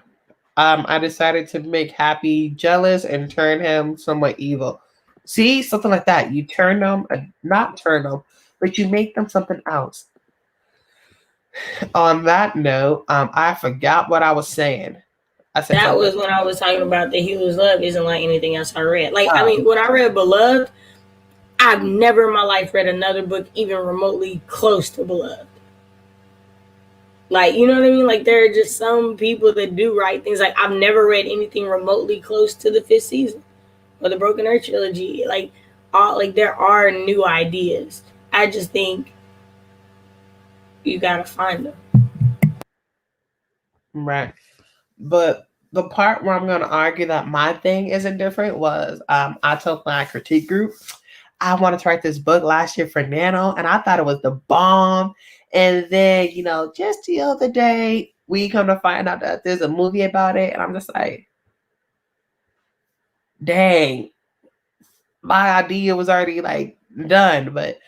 I decided to make Happy jealous and turn him somewhat evil. See, something like that. You turn them, not turn them, but you make them something else. On that note, I forgot what I was saying. I said That something. was when I was talking about the Hero's Love isn't like anything else I read. Like I Oh. mean, when I read Beloved, I've never in my life read another book even remotely close to Beloved. Like, you know what I mean? Like, there are just some people that do write things. Like, I've never read anything remotely close to the fifth season or the Broken Earth trilogy. Like there are new ideas. I just think you gotta find them. Right. But the part where I'm going to argue that my thing isn't different was I told my critique group I wanted to write this book last year for Nano, and I thought it was the bomb. And then, just the other day, we come to find out that there's a movie about it, and I'm just like, dang, my idea was already like done. But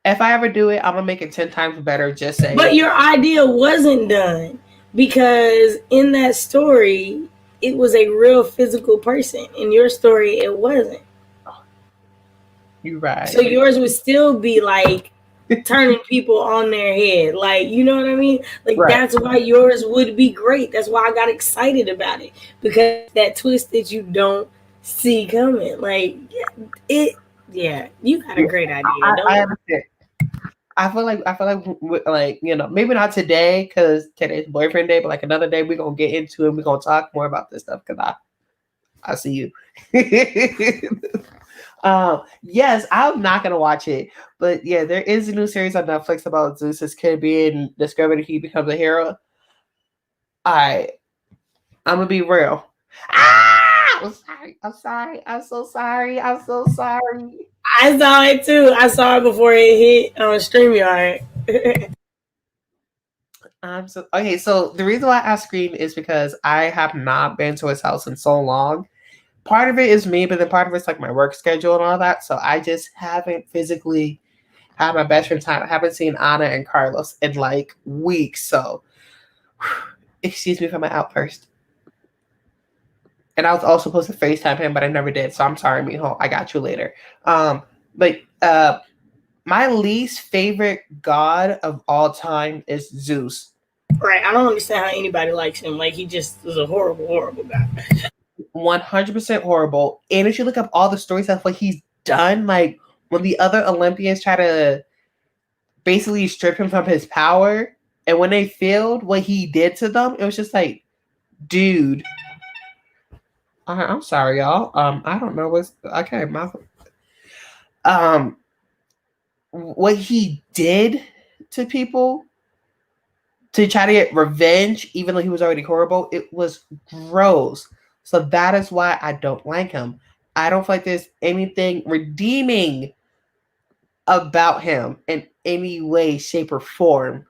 if I ever do it, I'm gonna make it 10 times better. Just saying. But your idea wasn't done because in that story, it was a real physical person. In your story, it wasn't. You're right. So yours would still be like turning people on their head. Like, you know what I mean? Like, Right. That's why yours would be great. That's why I got excited about it. Because that twist that you don't see coming. Like, you got a great idea. I understand. I feel like maybe not today because today's boyfriend day, but like another day we're gonna get into it. We're gonna talk more about this stuff because I see you. Yes, I'm not gonna watch it, but yeah, there is a new series on Netflix about Zeus's kid being discovered. He becomes a hero. I'm gonna be real. I'm sorry. I'm sorry. I'm so sorry. I'm so sorry. I saw it too. I saw it before it hit on StreamYard. Okay. So the reason why I scream is because I have not been to his house in so long. Part of it is me, but then part of it's like my work schedule and all that. So I just haven't physically had my best friend time. I haven't seen Anna and Carlos in like weeks. So excuse me for my outburst. And I was also supposed to FaceTime him, but I never did. So I'm sorry, Miho. I got you later. But my least favorite god of all time is Zeus. Right. I don't understand how anybody likes him. Like, he just is a horrible, horrible guy. 100% horrible. And if you look up all the stories of what he's done, like when the other Olympians try to basically strip him from his power, and when they failed, what he did to them, it was just like, dude. I'm sorry, y'all. I don't know what's okay. What he did to people to try to get revenge, even though he was already horrible, it was gross. So that is why I don't like him. I don't feel like there's anything redeeming about him in any way, shape, or form.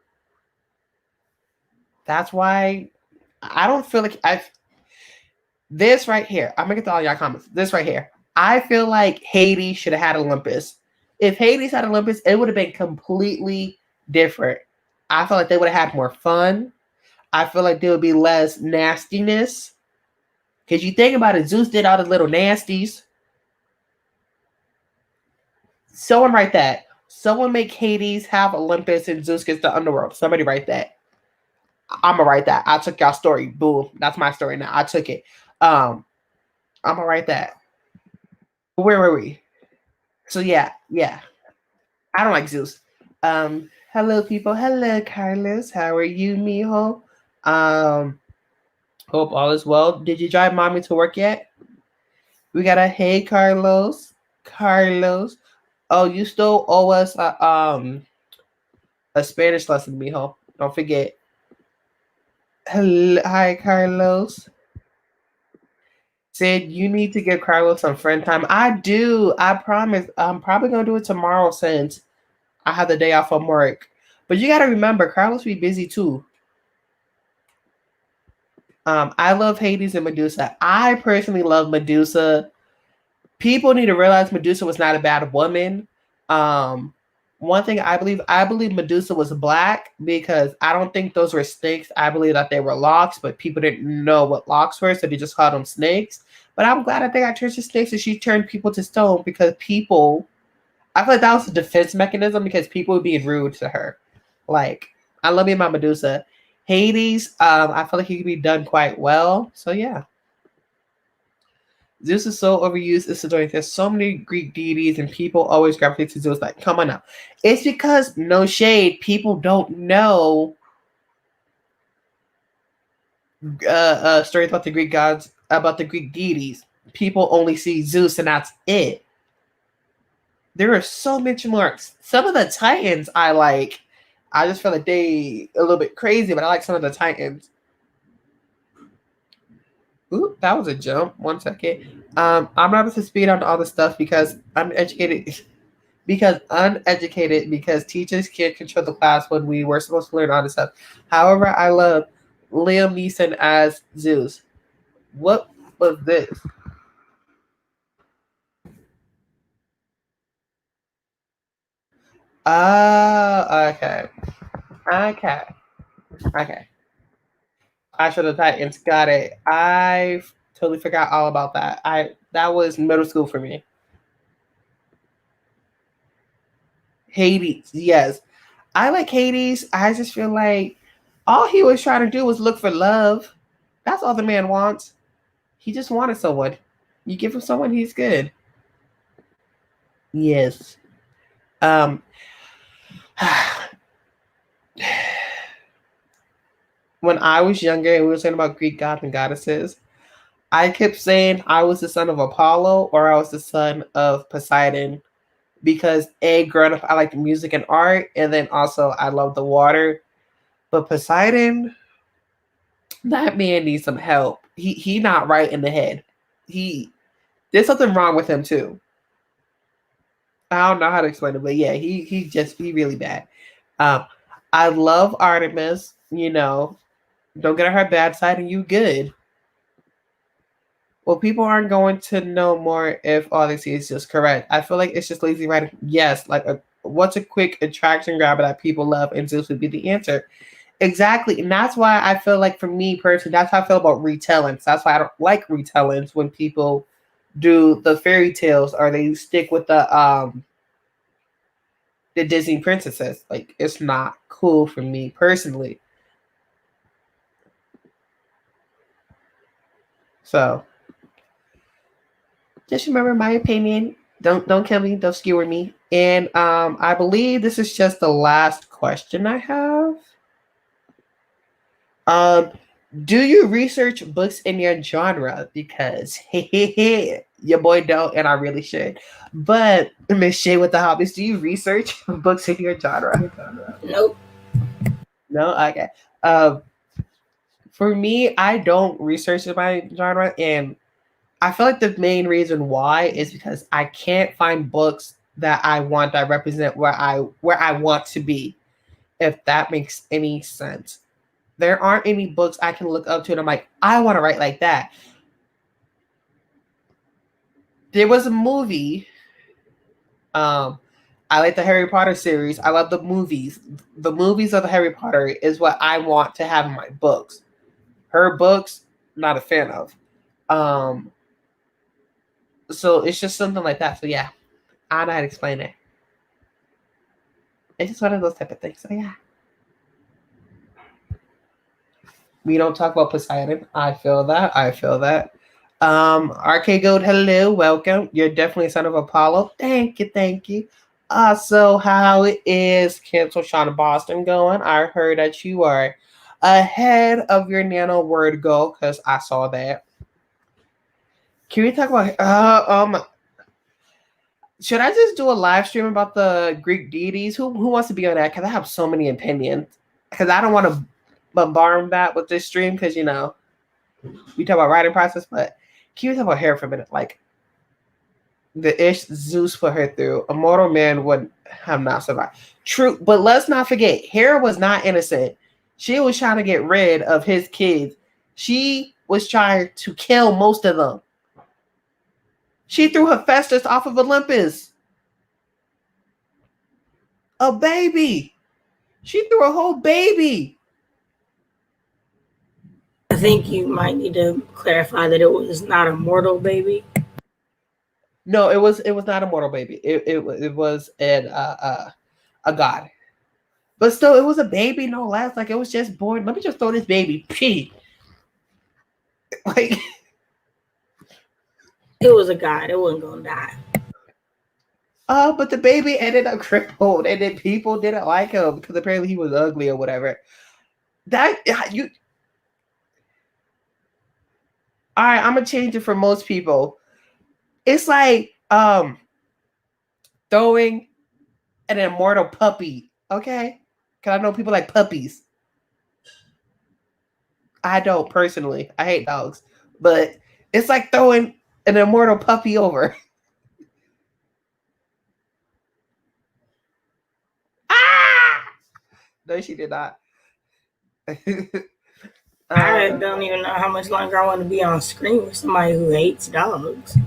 That's why I don't feel like this right here. I'm gonna get to all y'all comments. This right here. I feel like Hades should have had Olympus. If Hades had Olympus, it would have been completely different. I feel like they would have had more fun. I feel like there would be less nastiness. Because you think about it, Zeus did all the little nasties. Someone write that. Someone make Hades have Olympus and Zeus gets the underworld. Somebody write that. I'm gonna write that. I took y'all story. Boom. That's my story now. I took it. I'm gonna write that. Where were we? So yeah. I don't like Zeus. Hello people. Hello Carlos. How are you, mijo? Hope all is well. Did you drive mommy to work yet? We got a hey Carlos. Carlos. Oh, you still owe us a Spanish lesson, mijo. Don't forget. Hello, hi Carlos. Said you need to give Carlos some friend time. I do. I promise. I'm probably gonna do it tomorrow since I have the day off from work. But you gotta remember, Carlos be busy too. I love Hades and Medusa. I personally love Medusa. People need to realize Medusa was not a bad woman. One thing I believe Medusa was black because I don't think those were snakes. I believe that they were locks, but people didn't know what locks were, so they just called them snakes. But I'm glad that they got turned to snakes and she turned people to stone because people, I feel like that was a defense mechanism because people were being rude to her. Like, I love me my Medusa. Hades, I feel like he could be done quite well. So yeah. Zeus is so overused. It's annoying. There's so many Greek deities, and people always gravitate to Zeus. Like, come on now. It's because, no shade, people don't know stories about the Greek gods, about the Greek deities. People only see Zeus, and that's it. There are so much more. Some of the Titans I like. I just feel like they a little bit crazy, but I like some of the Titans. Ooh, that was a jump. 1 second. I'm not able to speed on all the stuff because I'm educated. Because teachers can't control the class when we were supposed to learn all this stuff. However, I love Liam Neeson as Zeus. What was this? Okay. I should have Titans. Got it. I totally forgot all about that. That was middle school for me. Hades, yes. I like Hades. I just feel like all he was trying to do was look for love. That's all the man wants. He just wanted someone. You give him someone, he's good. Yes. When I was younger and we were talking about Greek gods and goddesses, I kept saying I was the son of Apollo or I was the son of Poseidon because growing up I liked music and art, and then also I love the water. But Poseidon, that man needs some help. He not right in the head. There's something wrong with him too. I don't know how to explain it, but yeah, he really bad. I love Artemis. Don't get on her bad side, and you good. Well, people aren't going to know more if all they see is just correct. I feel like it's just lazy writing. Yes, like what's a quick attraction grabber that people love, and Zeus would be the answer. Exactly. And that's why I feel like for me personally, that's how I feel about retellings. That's why I don't like retellings when people do the fairy tales or they stick with the Disney princesses. Like it's not cool for me personally. So just remember my opinion. Don't kill me, don't skewer me. And I believe this is just the last question I have. Um do you research books in your genre? Because your boy don't, and I really should. But Miss Shay with the hobbies, do you research books in your genre? Nope. No, okay. Um, for me, I don't research my genre, and I feel like the main reason why is because I can't find books that I want that represent where I want to be. If that makes any sense, there aren't any books I can look up to, and I'm like, I want to write like that. There was a movie. Um, I like the Harry Potter series. I love the movies. The movies of the Harry Potter is what I want to have in my books. Her books, not a fan of. Um, so it's just something like that. So yeah, I don't know how to explain it. It's just one of those type of things. So yeah. We don't talk about Poseidon. I feel that. I feel that. RK Gold, hello, welcome. You're definitely a son of Apollo. Thank you, thank you. So how is Cancel Shauna Boston going? I heard that you are ahead of your nano word goal because I saw that. Can we talk about should I just do a live stream about the Greek deities? Who wants to be on that? Because I have so many opinions. Because I don't want to bombard that with this stream because we talk about writing process, but can we talk about hair for a minute? Like the ish Zeus put her through, a mortal man would have not survived. True, but let's not forget, Hera was not innocent. She was trying to get rid of his kids. She was trying to kill most of them. She threw Hephaestus off of Olympus. A baby. She threw a whole baby. I think you might need to clarify that it was not a mortal baby. No, it was not a mortal baby. It was a god. But still, it was a baby, no less. Like it was just born. Let me just throw this baby. Pee. Like it was a god. It wasn't gonna die. But the baby ended up crippled, and then people didn't like him because apparently he was ugly or whatever. That you. All right, I'm gonna change it for most people. It's like throwing an immortal puppy. Okay, because I know people like puppies. I don't personally. I hate dogs, but it's like throwing an immortal puppy over. Ah! No, she did not. I don't even know how much longer I want to be on screen with somebody who hates dogs.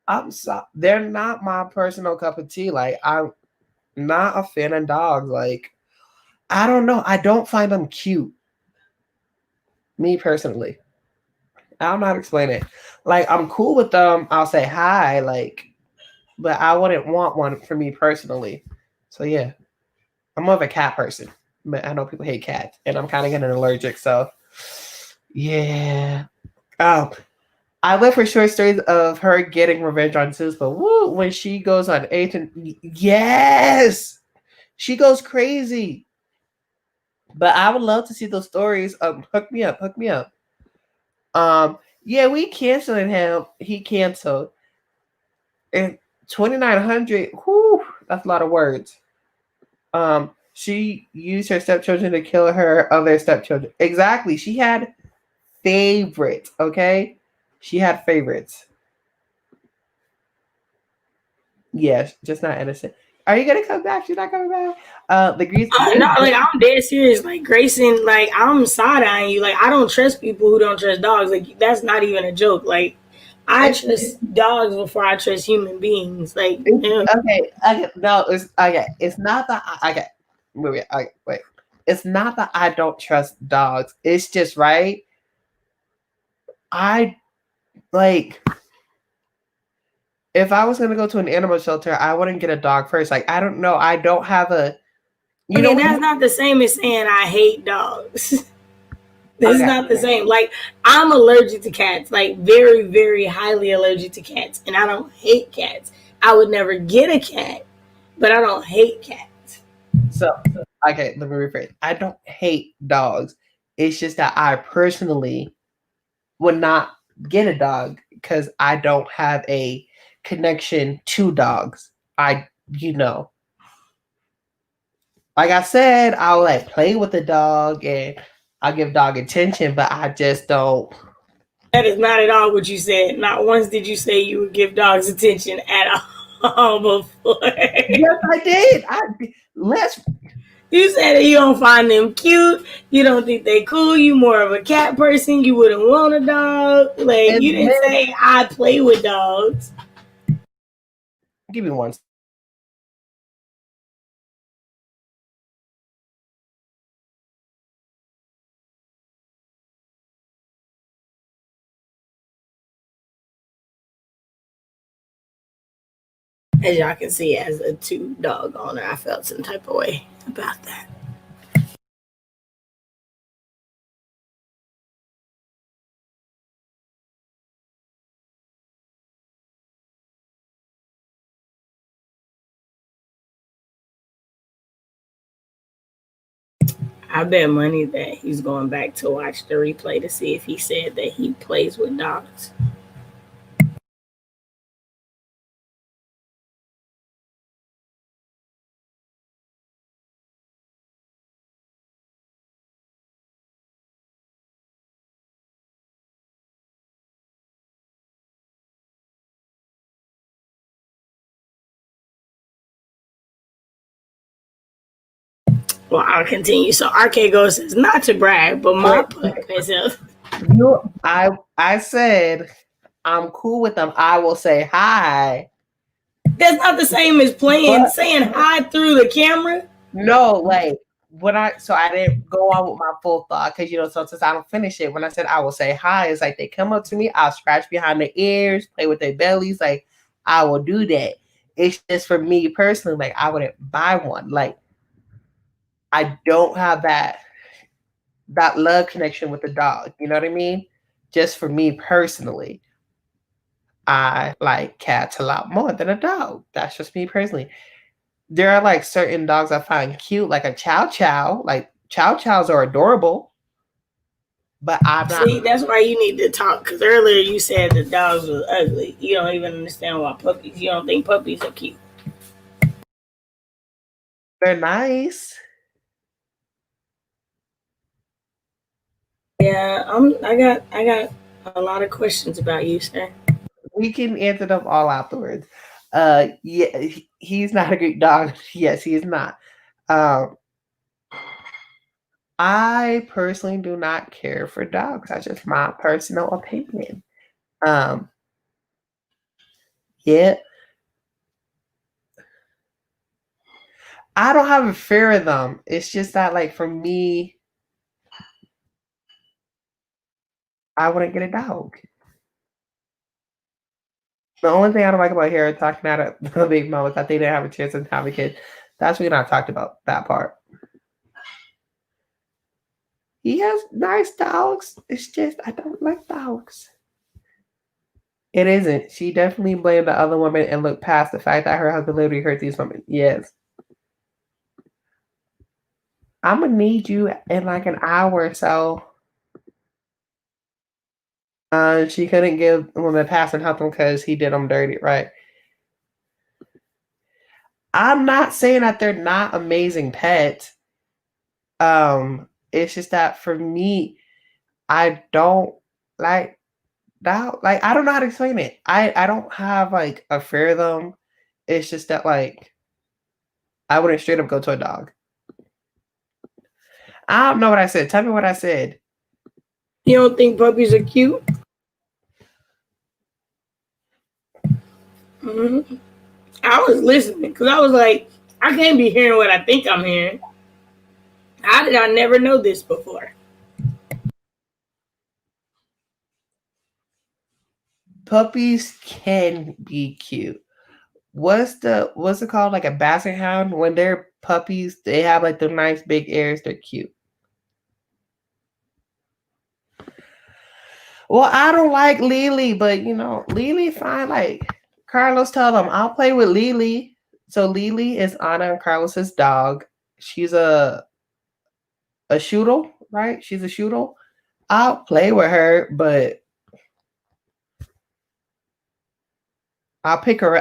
I'm sorry. They're not my personal cup of tea. Like, I'm not a fan of dogs. Like, I don't know. I don't find them cute. Me personally. I don't know how to explain it. Like, I'm cool with them. I'll say hi, like, but I wouldn't want one for me personally. So yeah. I'm more of a cat person. But I know people hate cats. And I'm kind of getting allergic, so yeah. Oh, I live for short stories of her getting revenge on Zeus, but woo, when she goes on Aten, yes, she goes crazy. But I would love to see those stories. Hook me up, hook me up. Yeah, we canceling him. He canceled. And 2,900. Whoo, that's a lot of words. She used her stepchildren to kill her other stepchildren. Exactly. She had favorites. Okay. She had favorites. Yes, just not innocent. Are you gonna come back? She's not coming back. The Greece. No, like I'm dead serious. Like Grayson, like I'm side eyeing you. Like I don't trust people who don't trust dogs. Like that's not even a joke. Like I trust dogs before I trust human beings. Like okay, no, it's okay. It's not the okay. Wait. it's not that I don't trust dogs. It's just right. I like if I was gonna go to an animal shelter, I wouldn't get a dog first. Like I don't know. I don't have a Okay, that's not the same as saying I hate dogs. It's not the same. Like I'm allergic to cats, like very, very highly allergic to cats, and I don't hate cats. I would never get a cat, but I don't hate cats. So okay, let me rephrase. I don't hate dogs. It's just that I personally would not get a dog because I don't have a connection to dogs. Like I said, I'll like play with the dog and I'll give dog attention, but I just don't. That is not at all what you said. Not once did you say you would give dogs attention at all before. Yes, I did. You said that you don't find them cute. You don't think they cool. You more of a cat person. You wouldn't want a dog. Like you didn't say I play with dogs. Give me one. As y'all can see, as a 2-dog owner, I felt some type of way about that. I bet money that he's going back to watch the replay to see if he said that he plays with dogs. Well, I'll continue. So RK says, not to brag, but my pup myself. I said I'm cool with them. I will say hi. That's not the same as saying hi through the camera. No, like I didn't go on with my full thought because sometimes I don't finish it. When I said I will say hi, it's like they come up to me, I'll scratch behind their ears, play with their bellies, like I will do that. It's just for me personally, like I wouldn't buy one. Like I don't have that love connection with the dog. You know what I mean? Just for me personally, I like cats a lot more than a dog. That's just me personally. There are like certain dogs I find cute, like a chow chow. Like chow chows are adorable, but I'm not. See, that's why you need to talk. Because earlier you said the dogs was ugly. You don't even understand why puppies. You don't think puppies are cute. They're nice. Yeah, I got a lot of questions about you, sir. We can answer them all afterwards. Yeah, he's not a great dog. Yes, he is not. I personally do not care for dogs. That's just my personal opinion. Yeah. I don't have a fear of them. It's just that, like, for me, I wouldn't get a dog. The only thing I don't like about here talking out of the big mom is that they didn't have a chance to have a kid. That's we not talked about that part. He has nice dogs. It's just I don't like dogs. It isn't. She definitely blamed the other woman and looked past the fact that her husband literally hurt these women. Yes. I'm gonna need you in like an hour or so. She couldn't give the woman a pass and help him because he did them dirty, right? I'm not saying that they're not amazing pets. It's just that for me, I don't like that. Like I don't know how to explain it. I don't have like a fear of them. It's just that like I wouldn't straight up go to a dog. I don't know what I said. Tell me what I said. You don't think puppies are cute? Mm-hmm. I was listening because I was like, I can't be hearing what I think I'm hearing. How did I never know this before? Puppies can be cute. What's it called? Like a basset hound? When they're puppies, they have like the nice big ears. They're cute. Well, I don't like Lily, but Lily fine. Like Carlos told them, I'll play with Lily. So Lily is Anna and Carlos's dog. She's a shoodle, right? She's a shoodle. I'll play with her, but I pick her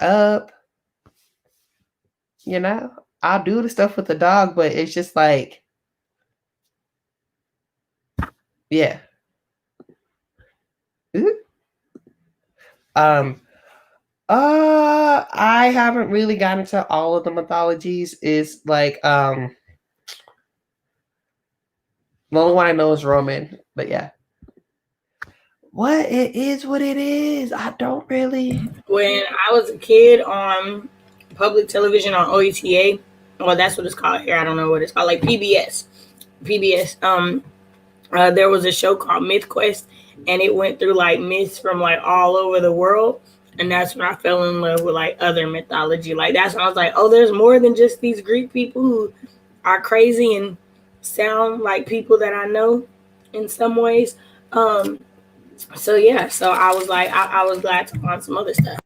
up. I'll do the stuff with the dog, but it's just like, yeah. I haven't really gotten into all of the mythologies. Is like the only one I know is Roman, but yeah. What it is. I don't really. When I was a kid on public television on OETA, well, that's what it's called here. I don't know what it's called, like PBS. There was a show called Myth Quest, and it went through like myths from like all over the world. And that's when I fell in love with like other mythology. Like that's when I was like, oh, there's more than just these Greek people who are crazy and sound like people that I know in some ways. So yeah, so I was like, I was glad to find some other stuff.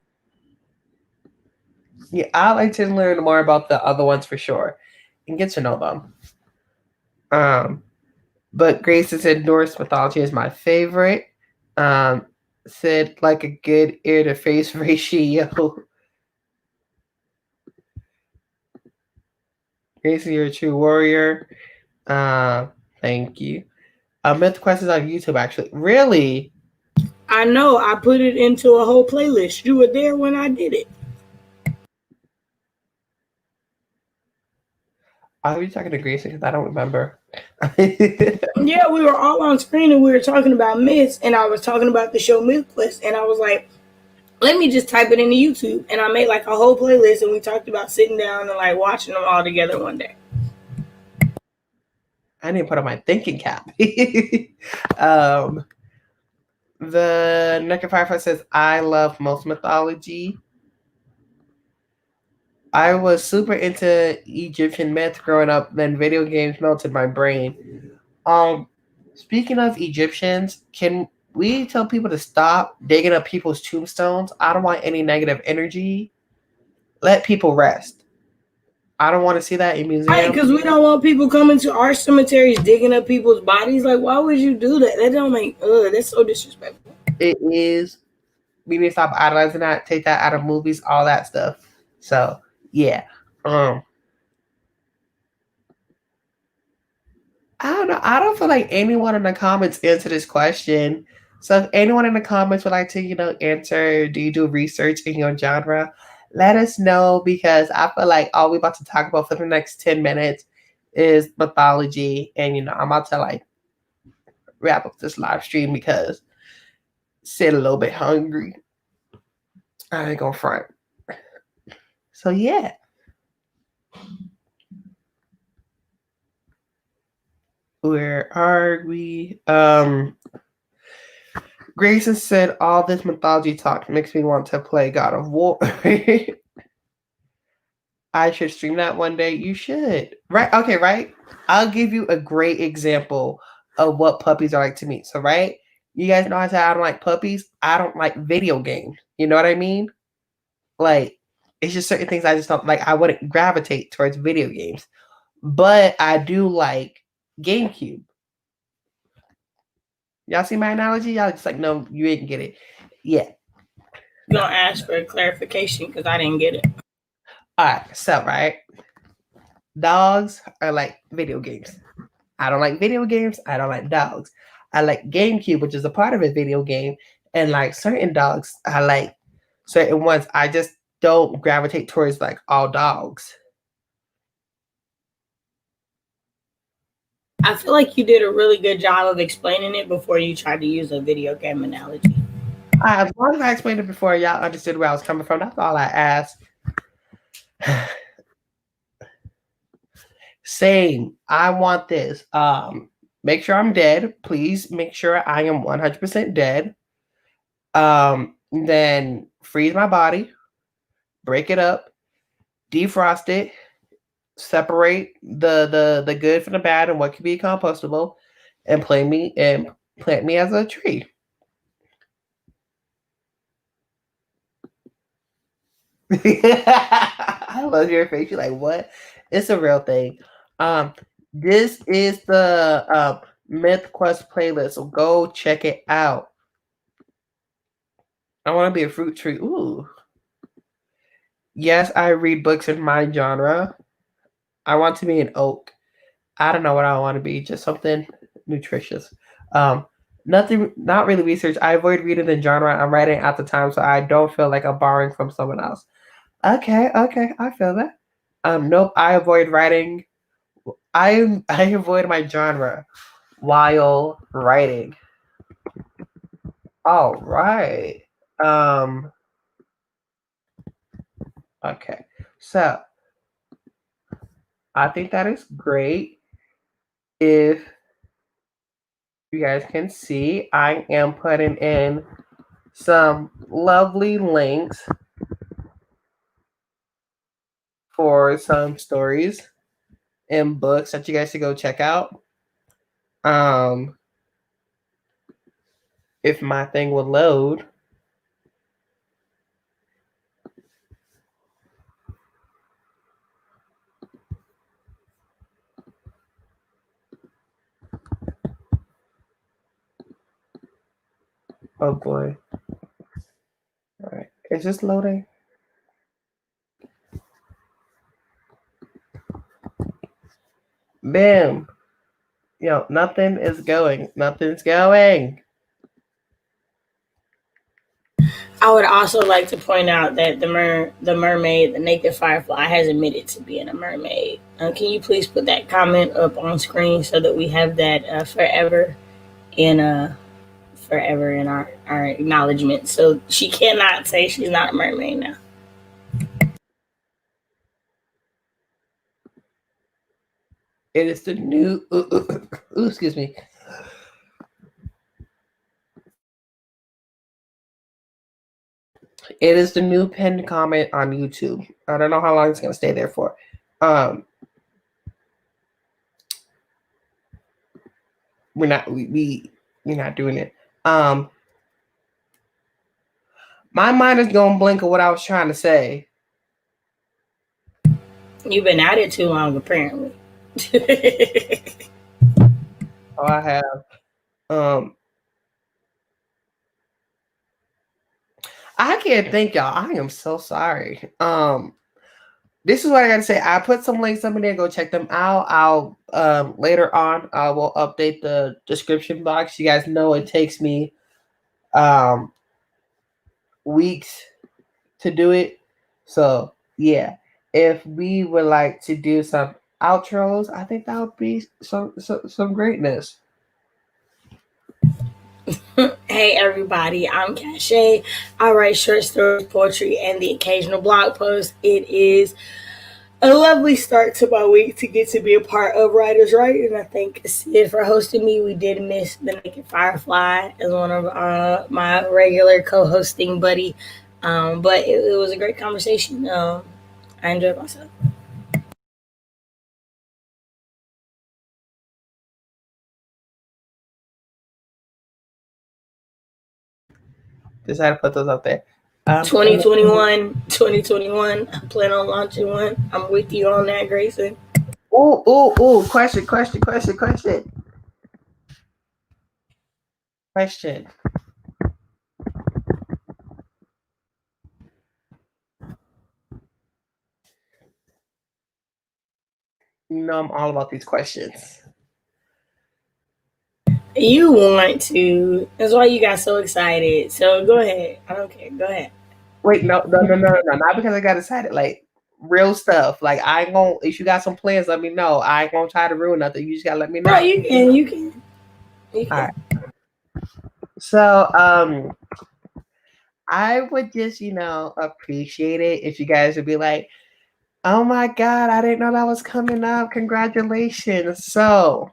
Yeah, I like to learn more about the other ones for sure and get to know them. But Grayson said Norse mythology is my favorite. Said like a good ear to face ratio. Grayson, you're a true warrior. Thank you. Myth Quest is on YouTube, actually. Really? I know. I put it into a whole playlist. You were there when I did it. Are you talking to Grayson? Because I don't remember. Yeah, we were all on screen and we were talking about myths, and I was talking about the show Myth Quest, and I was like, let me just type it into YouTube. And I made like a whole playlist, and we talked about sitting down and like watching them all together one day. I didn't put on my thinking cap. The Naked Firefly says, I love most mythology. I was super into Egyptian myth growing up, then video games melted my brain. Speaking of Egyptians, can we tell people to stop digging up people's tombstones? I don't want any negative energy. Let people rest. I don't want to see that in museums. Right, because we don't want people coming to our cemeteries digging up people's bodies. Like, why would you do that? That don't make, that's so disrespectful. It is. We need to stop idolizing that, take that out of movies, all that stuff. So, yeah. I don't know. I don't feel like anyone in the comments answered this question. So if anyone in the comments would like to, answer, do you do research in your genre? Let us know, because I feel like all we're about to talk about for the next 10 minutes is mythology. And, I'm about to like wrap up this live stream because I'm a little bit hungry. I ain't gonna front. So yeah. Where are we? Grayson said, all this mythology talk makes me want to play God of War. I should stream that one day. You should. Right? Okay, right? I'll give you a great example of what puppies are like to me. So, right? You guys know I said I don't like puppies. I don't like video games. You know what I mean? Like, it's just certain things I just don't like. I wouldn't gravitate towards video games. But I do like GameCube. Y'all see my analogy? Y'all just like, no, you didn't get it. Yeah. I'm gonna ask for a clarification because I didn't get it. All right, so right, dogs are like video games. I don't like video games. I don't like dogs. I like GameCube, which is a part of a video game, and like certain dogs, I like certain ones. I just don't gravitate towards like all dogs. I feel like you did a really good job of explaining it before you tried to use a video game analogy. As long as I explained it before, y'all understood where I was coming from. That's all I asked. saying, I want this. Make sure I'm dead. Please make sure I am 100% dead. Then freeze my body, break it up, defrost it, separate the good from the bad and what can be compostable, and plant me as a tree. I love your face. You're like, what? It's a real thing. This is the Myth Quest playlist, so go check it out. I want to be a fruit tree. Ooh. Yes, I read books in my genre. I want to be an oak. I don't know what I want to be. Just something nutritious. Nothing. Not really research. I avoid reading the genre I'm writing at the time, so I don't feel like I'm borrowing from someone else. Okay, I feel that. Nope. I avoid writing. I avoid my genre while writing. All right. Um. Okay. So I think that is great. If you guys can see, I am putting in some lovely links for some stories and books that you guys should go check out. If my thing will load. Oh boy. All right. Is this loading? Bam. Yo, nothing is going. Nothing's going. I would also like to point out that the mermaid, the naked firefly, has admitted to being a mermaid. Can you please put that comment up on screen so that we have that forever in our acknowledgement? So she cannot say she's not a mermaid now. It is the new. Excuse me. It is the new pinned comment on YouTube. I don't know how long it's gonna stay there for. We're not doing it. My mind is going blank of what I was trying to say. You've been at it too long, apparently. Oh, I have. I can't think, y'all. I am so sorry. This is what I gotta say. I put some links up in there. Go check them out. I'll later on I will update the description box. You guys know it takes me weeks to do it. So yeah. If we would like to do some outros, I think that would be some greatness. Hey everybody, I'm Cache. I write short stories, poetry, and the occasional blog post. It is a lovely start to my week to get to be a part of Writers Right, and I thank Sid for hosting me. We did miss the Naked Firefly as one of my regular co-hosting buddy, but it was a great conversation. I enjoyed myself. Just had to put those up there. 2021, I plan on launching one. I'm with you on that, Grayson. Ooh, question. You know I'm all about these questions. You want to. That's why you got so excited. So go ahead. I don't care. Go ahead. Wait, no. Not because I got excited. Like real stuff. Like I ain't gonna. If you got some plans, let me know. I ain't gonna try to ruin nothing. You just gotta let me know. Bro, you can. All right. So I would just appreciate it if you guys would be like, Oh my God, I didn't know that was coming up. Congratulations. So,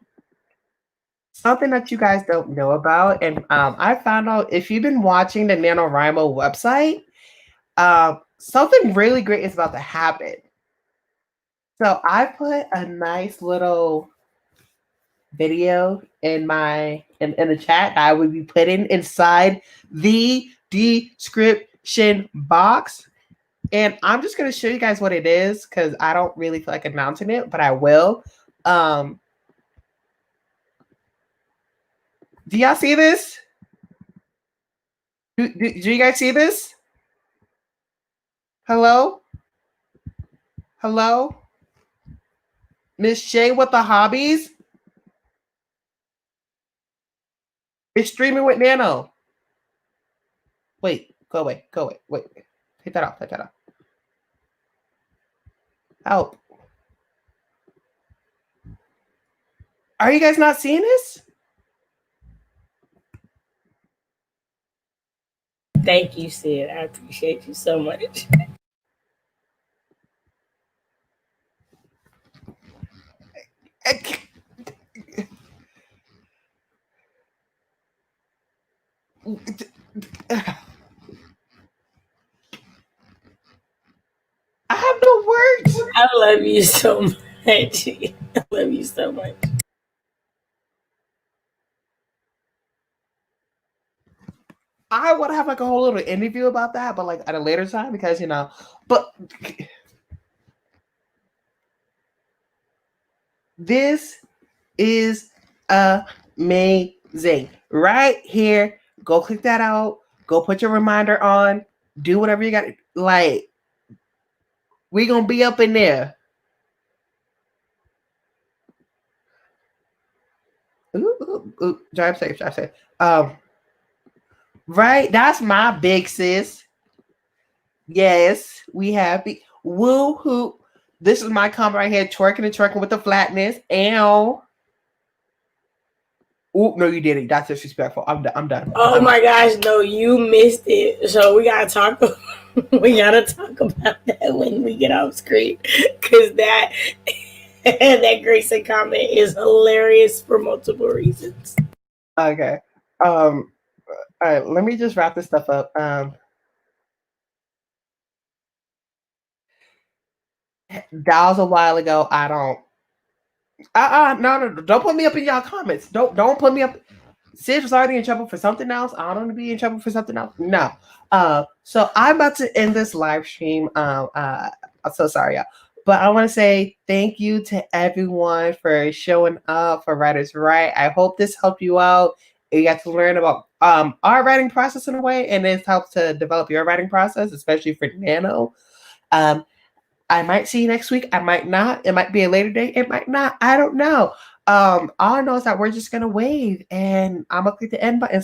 something that you guys don't know about, and I found out if you've been watching the NaNoWriMo website, something really great is about to happen. So, I put a nice little video in the chat that I would be putting inside the description box. And I'm just going to show you guys what it is because I don't really feel like announcing it, but I will. Do y'all see this? Do you guys see this? Hello? Hello? Miss Shay with the hobbies? It's streaming with Nano. Wait, go away. Wait. Take that off. Help. Are you guys not seeing this? Thank you, Sid. I appreciate you so much. I have no words. I love you so much. I love you so much. I want to have like a whole little interview about that, but like at a later time because but this is amazing. Right here. Go click that out. Go put your reminder on. Do whatever you got. Like, we gonna be up in there. Ooh. Drive safe. Right, that's my big sis. Yes, we happy. Woo hoo. This is my comment right here, twerking with the flatness. Ow. Oh no, you didn't. That's disrespectful. I'm done. Oh my gosh, no, you missed it. So we gotta talk. We gotta talk about that when we get off screen, because that Grayson comment is hilarious for multiple reasons. Okay. All right, let me just wrap this stuff up. That was a while ago. I don't. No, don't put me up in y'all comments. Don't put me up. Sid was already in trouble for something else. I don't want to be in trouble for something else. No. So I'm about to end this live stream. I'm so sorry, y'all. But I want to say thank you to everyone for showing up for Writers Write. I hope this helped you out. You got to learn about our writing process in a way, and it helps to develop your writing process, especially for Nano. I might see you next week. I might not. It might be a later date. It might not. I don't know. All I know is that we're just gonna wave, and I'm gonna click the end button.